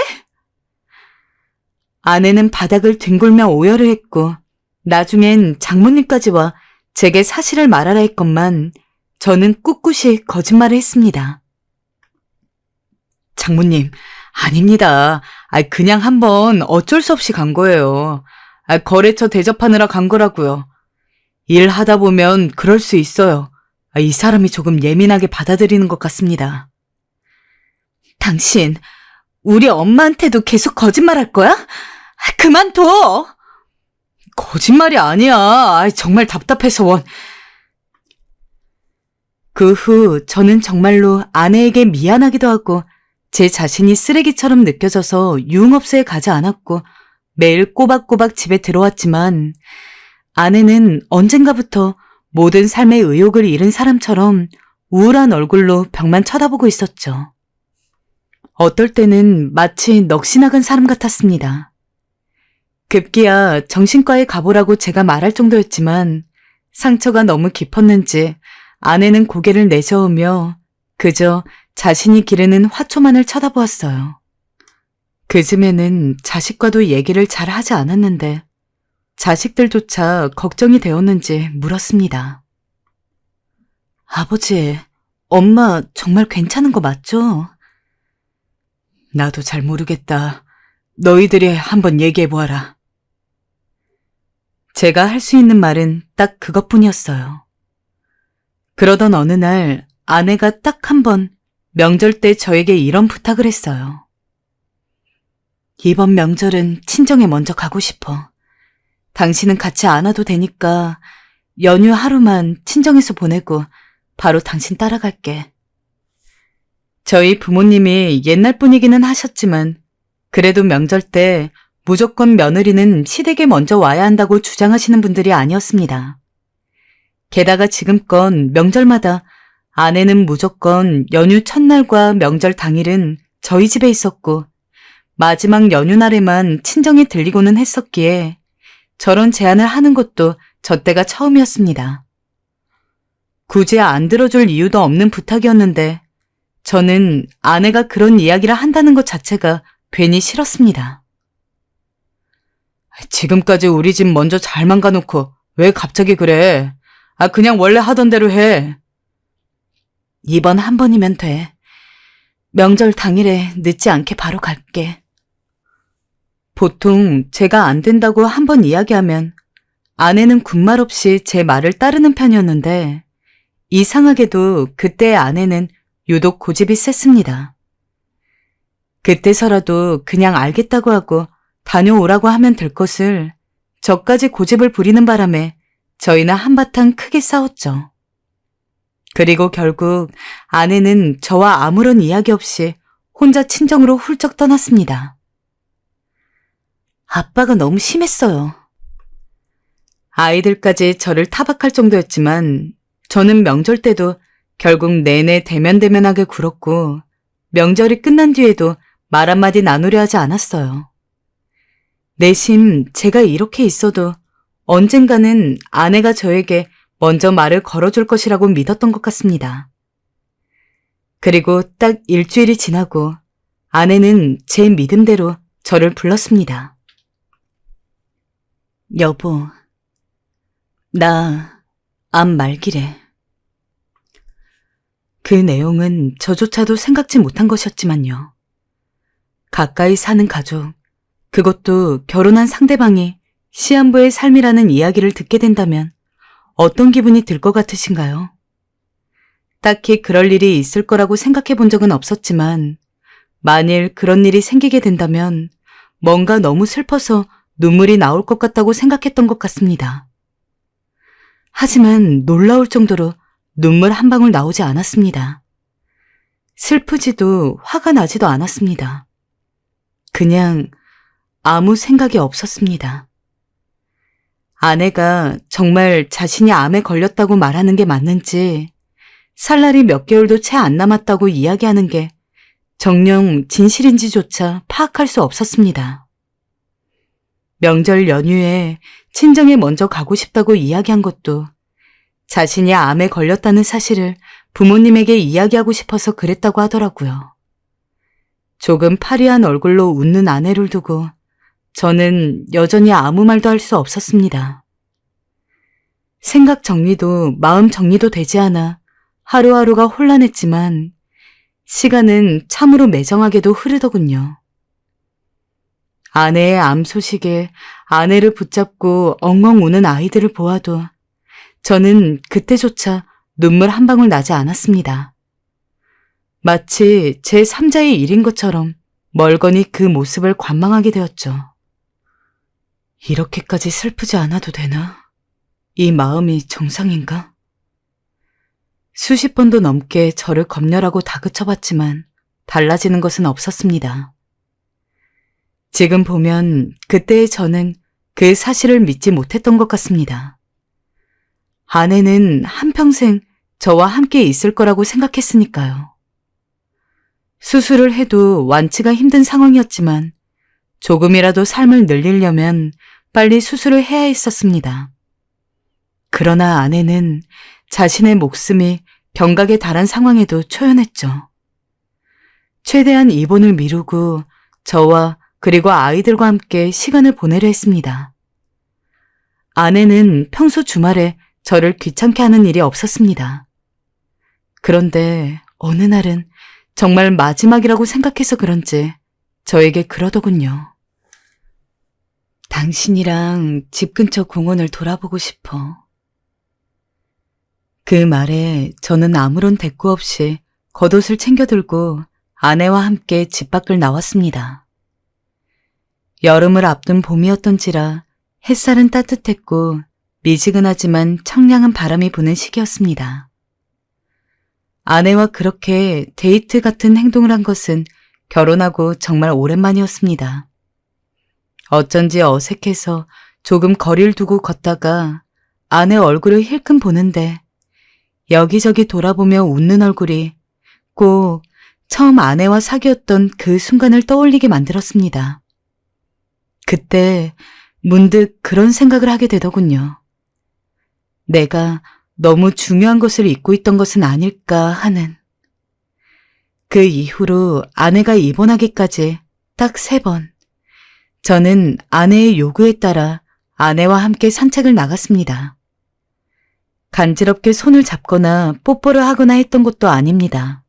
아내는 바닥을 뒹굴며 오열을 했고, 나중엔 장모님까지 와 제게 사실을 말하라 했건만, 저는 꿋꿋이 거짓말을 했습니다. 장모님, 아닙니다. 그냥 한번 어쩔 수 없이 간 거예요. 거래처 대접하느라 간 거라고요. 일하다 보면 그럴 수 있어요. 이 사람이 조금 예민하게 받아들이는 것 같습니다. 당신, 우리 엄마한테도 계속 거짓말할 거야? 그만둬! 거짓말이 아니야. 정말 답답해서 원. 그 후 저는 정말로 아내에게 미안하기도 하고 제 자신이 쓰레기처럼 느껴져서 유흥업소에 가지 않았고 매일 꼬박꼬박 집에 들어왔지만 아내는 언젠가부터 모든 삶의 의욕을 잃은 사람처럼 우울한 얼굴로 벽만 쳐다보고 있었죠. 어떨 때는 마치 넋이 나간 사람 같았습니다. 급기야 정신과에 가보라고 제가 말할 정도였지만 상처가 너무 깊었는지 아내는 고개를 내저으며 그저 자신이 기르는 화초만을 쳐다보았어요. 그즈음에는 자식과도 얘기를 잘 하지 않았는데 자식들조차 걱정이 되었는지 물었습니다. 아버지, 엄마 정말 괜찮은 거 맞죠? 나도 잘 모르겠다. 너희들이 한번 얘기해보아라. 제가 할 수 있는 말은 딱 그것뿐이었어요. 그러던 어느 날 아내가 딱 한 번 명절 때 저에게 이런 부탁을 했어요. 이번 명절은 친정에 먼저 가고 싶어. 당신은 같이 안 와도 되니까 연휴 하루만 친정에서 보내고 바로 당신 따라갈게. 저희 부모님이 옛날 분이기는 하셨지만 그래도 명절 때 무조건 며느리는 시댁에 먼저 와야 한다고 주장하시는 분들이 아니었습니다. 게다가 지금껏 명절마다 아내는 무조건 연휴 첫날과 명절 당일은 저희 집에 있었고 마지막 연휴 날에만 친정에 들리고는 했었기에 저런 제안을 하는 것도 저 때가 처음이었습니다. 굳이 안 들어줄 이유도 없는 부탁이었는데 저는 아내가 그런 이야기를 한다는 것 자체가 괜히 싫었습니다. 지금까지 우리 집 먼저 잘 망가놓고 왜 갑자기 그래? 그냥 원래 하던 대로 해. 이번 한 번이면 돼. 명절 당일에 늦지 않게 바로 갈게. 보통 제가 안 된다고 한 번 이야기하면 아내는 군말 없이 제 말을 따르는 편이었는데 이상하게도 그때의 아내는 유독 고집이 셌습니다. 그때서라도 그냥 알겠다고 하고 다녀오라고 하면 될 것을 저까지 고집을 부리는 바람에 저희는 한바탕 크게 싸웠죠. 그리고 결국 아내는 저와 아무런 이야기 없이 혼자 친정으로 훌쩍 떠났습니다. 아빠가 너무 심했어요. 아이들까지 저를 타박할 정도였지만 저는 명절 때도 결국 내내 대면대면하게 굴었고 명절이 끝난 뒤에도 말 한마디 나누려 하지 않았어요. 내심 제가 이렇게 있어도 언젠가는 아내가 저에게 먼저 말을 걸어줄 것이라고 믿었던 것 같습니다. 그리고 딱 일주일이 지나고 아내는 제 믿음대로 저를 불렀습니다. 여보, 나 암 말기래. 그 내용은 저조차도 생각지 못한 것이었지만요. 가까이 사는 가족, 그것도 결혼한 상대방이 시한부의 삶이라는 이야기를 듣게 된다면 어떤 기분이 들 것 같으신가요? 딱히 그럴 일이 있을 거라고 생각해 본 적은 없었지만 만일 그런 일이 생기게 된다면 뭔가 너무 슬퍼서 눈물이 나올 것 같다고 생각했던 것 같습니다. 하지만 놀라울 정도로 눈물 한 방울 나오지 않았습니다. 슬프지도 화가 나지도 않았습니다. 그냥 아무 생각이 없었습니다. 아내가 정말 자신이 암에 걸렸다고 말하는 게 맞는지 살 날이 몇 개월도 채 안 남았다고 이야기하는 게 정녕 진실인지조차 파악할 수 없었습니다. 명절 연휴에 친정에 먼저 가고 싶다고 이야기한 것도 자신이 암에 걸렸다는 사실을 부모님에게 이야기하고 싶어서 그랬다고 하더라고요. 조금 파리한 얼굴로 웃는 아내를 두고 저는 여전히 아무 말도 할 수 없었습니다. 생각 정리도 마음 정리도 되지 않아 하루하루가 혼란했지만 시간은 참으로 매정하게도 흐르더군요. 아내의 암 소식에 아내를 붙잡고 엉엉 우는 아이들을 보아도 저는 그때조차 눈물 한 방울 나지 않았습니다. 마치 제 3자의 일인 것처럼 멀거니 그 모습을 관망하게 되었죠. 이렇게까지 슬프지 않아도 되나? 이 마음이 정상인가? 수십 번도 넘게 저를 검열하고 다그쳐봤지만 달라지는 것은 없었습니다. 지금 보면 그때의 저는 그 사실을 믿지 못했던 것 같습니다. 아내는 한평생 저와 함께 있을 거라고 생각했으니까요. 수술을 해도 완치가 힘든 상황이었지만 조금이라도 삶을 늘리려면 빨리 수술을 해야 했었습니다. 그러나 아내는 자신의 목숨이 경각에 달한 상황에도 초연했죠. 최대한 입원을 미루고 저와 그리고 아이들과 함께 시간을 보내려 했습니다. 아내는 평소 주말에 저를 귀찮게 하는 일이 없었습니다. 그런데 어느 날은 정말 마지막이라고 생각해서 그런지 저에게 그러더군요. 당신이랑 집 근처 공원을 돌아보고 싶어. 그 말에 저는 아무런 대꾸 없이 겉옷을 챙겨 들고 아내와 함께 집 밖을 나왔습니다. 여름을 앞둔 봄이었던지라 햇살은 따뜻했고 미지근하지만 청량한 바람이 부는 시기였습니다. 아내와 그렇게 데이트 같은 행동을 한 것은 결혼하고 정말 오랜만이었습니다. 어쩐지 어색해서 조금 거리를 두고 걷다가 아내 얼굴을 힐끔 보는데 여기저기 돌아보며 웃는 얼굴이 꼭 처음 아내와 사귀었던 그 순간을 떠올리게 만들었습니다. 그때 문득 그런 생각을 하게 되더군요. 내가 너무 중요한 것을 잊고 있던 것은 아닐까 하는. 그 이후로 아내가 입원하기까지 딱 3번. 저는 아내의 요구에 따라 아내와 함께 산책을 나갔습니다. 간지럽게 손을 잡거나 뽀뽀를 하거나 했던 것도 아닙니다.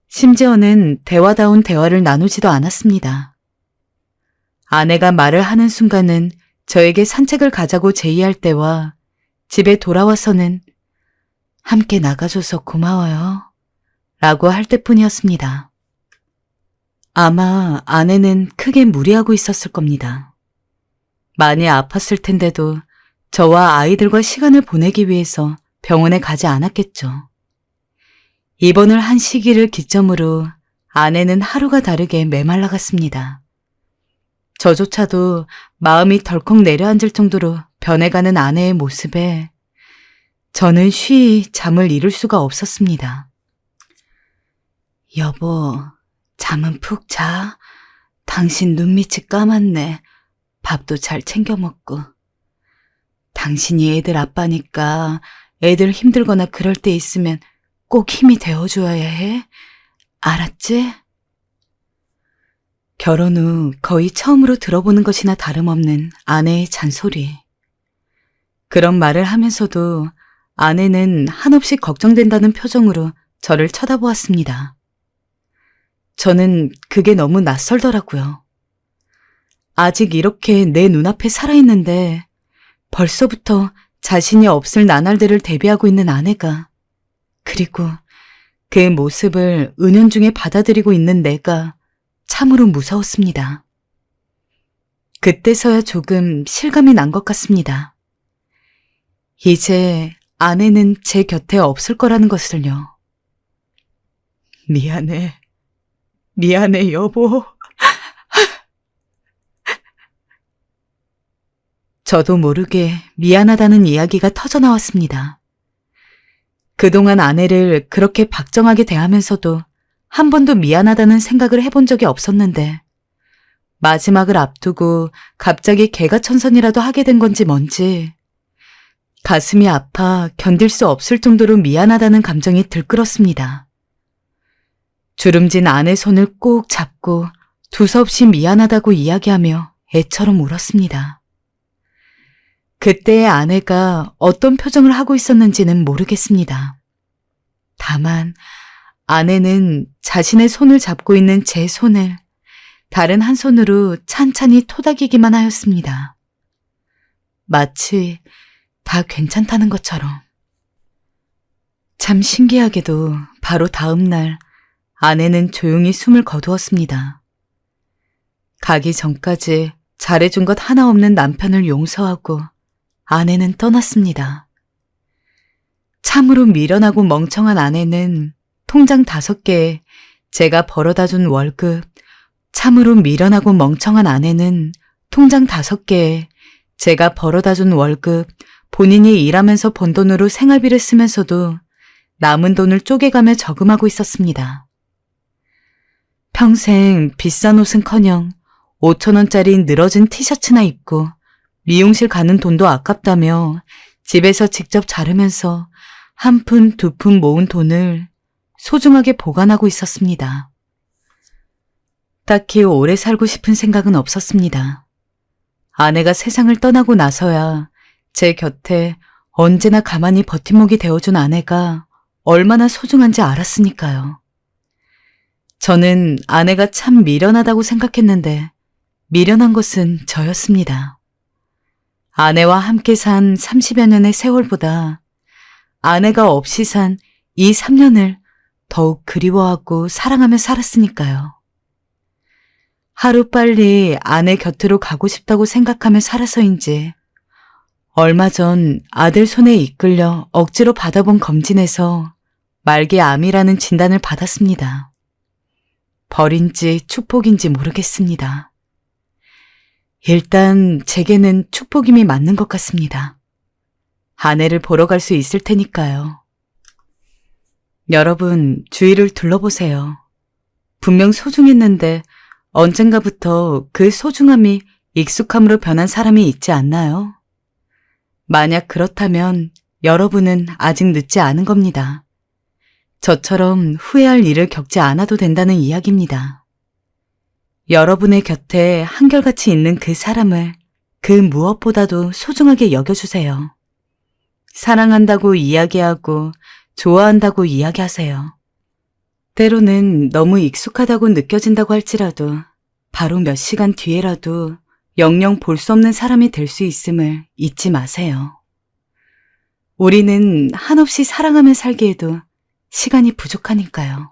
심지어는 대화다운 대화를 나누지도 않았습니다. 아내가 말을 하는 순간은 저에게 산책을 가자고 제의할 때와 집에 돌아와서는 함께 나가줘서 고마워요 라고 할 때뿐이었습니다. 아마 아내는 크게 무리하고 있었을 겁니다. 많이 아팠을 텐데도 저와 아이들과 시간을 보내기 위해서 병원에 가지 않았겠죠. 입원을 한 시기를 기점으로 아내는 하루가 다르게 메말라갔습니다. 저조차도 마음이 덜컥 내려앉을 정도로 변해가는 아내의 모습에 저는 쉬이 잠을 이룰 수가 없었습니다. 여보, 잠은 푹 자. 당신 눈밑이 까맣네. 밥도 잘 챙겨 먹고. 당신이 애들 아빠니까 애들 힘들거나 그럴 때 있으면 꼭 힘이 되어줘야 해. 알았지? 결혼 후 거의 처음으로 들어보는 것이나 다름없는 아내의 잔소리. 그런 말을 하면서도 아내는 한없이 걱정된다는 표정으로 저를 쳐다보았습니다. 저는 그게 너무 낯설더라고요. 아직 이렇게 내 눈앞에 살아있는데 벌써부터 자신이 없을 나날들을 대비하고 있는 아내가, 그리고 그 모습을 은연중에 받아들이고 있는 내가 참으로 무서웠습니다. 그때서야 조금 실감이 난 것 같습니다. 이제 아내는 제 곁에 없을 거라는 것을요. 미안해. 미안해, 여보. 저도 모르게 미안하다는 이야기가 터져나왔습니다. 그동안 아내를 그렇게 박정하게 대하면서도 한 번도 미안하다는 생각을 해본 적이 없었는데 마지막을 앞두고 갑자기 개가천선이라도 하게 된 건지 뭔지 가슴이 아파 견딜 수 없을 정도로 미안하다는 감정이 들끓었습니다. 주름진 아내 손을 꼭 잡고 두서없이 미안하다고 이야기하며 애처럼 울었습니다. 그때의 아내가 어떤 표정을 하고 있었는지는 모르겠습니다. 다만 아내는 자신의 손을 잡고 있는 제 손을 다른 한 손으로 찬찬히 토닥이기만 하였습니다. 마치 다 괜찮다는 것처럼. 참 신기하게도 바로 다음 날 아내는 조용히 숨을 거두었습니다. 가기 전까지 잘해준 것 하나 없는 남편을 용서하고 아내는 떠났습니다. 참으로 미련하고 멍청한 아내는 통장 5개에 제가 벌어다준 월급, 참으로 미련하고 멍청한 아내는 통장 5개에 제가 벌어다준 월급, 본인이 일하면서 번 돈으로 생활비를 쓰면서도 남은 돈을 쪼개가며 저금하고 있었습니다. 평생 비싼 옷은커녕 5,000원짜리 늘어진 티셔츠나 입고 미용실 가는 돈도 아깝다며 집에서 직접 자르면서 한 푼, 2푼 모은 돈을 소중하게 보관하고 있었습니다. 딱히 오래 살고 싶은 생각은 없었습니다. 아내가 세상을 떠나고 나서야 제 곁에 언제나 가만히 버팀목이 되어준 아내가 얼마나 소중한지 알았으니까요. 저는 아내가 참 미련하다고 생각했는데 미련한 것은 저였습니다. 아내와 함께 산 30여 년의 세월보다 아내가 없이 산 이 3년을 더욱 그리워하고 사랑하며 살았으니까요. 하루빨리 아내 곁으로 가고 싶다고 생각하며 살아서인지 얼마 전 아들 손에 이끌려 억지로 받아본 검진에서 말기암이라는 진단을 받았습니다. 벌인지 축복인지 모르겠습니다. 일단 제게는 축복임이 맞는 것 같습니다. 아내를 보러 갈 수 있을 테니까요. 여러분, 주위를 둘러보세요. 분명 소중했는데 언젠가부터 그 소중함이 익숙함으로 변한 사람이 있지 않나요? 만약 그렇다면 여러분은 아직 늦지 않은 겁니다. 저처럼 후회할 일을 겪지 않아도 된다는 이야기입니다. 여러분의 곁에 한결같이 있는 그 사람을 그 무엇보다도 소중하게 여겨주세요. 사랑한다고 이야기하고 좋아한다고 이야기하세요. 때로는 너무 익숙하다고 느껴진다고 할지라도 바로 몇 시간 뒤에라도 영영 볼 수 없는 사람이 될 수 있음을 잊지 마세요. 우리는 한없이 사랑하며 살기에도 시간이 부족하니까요.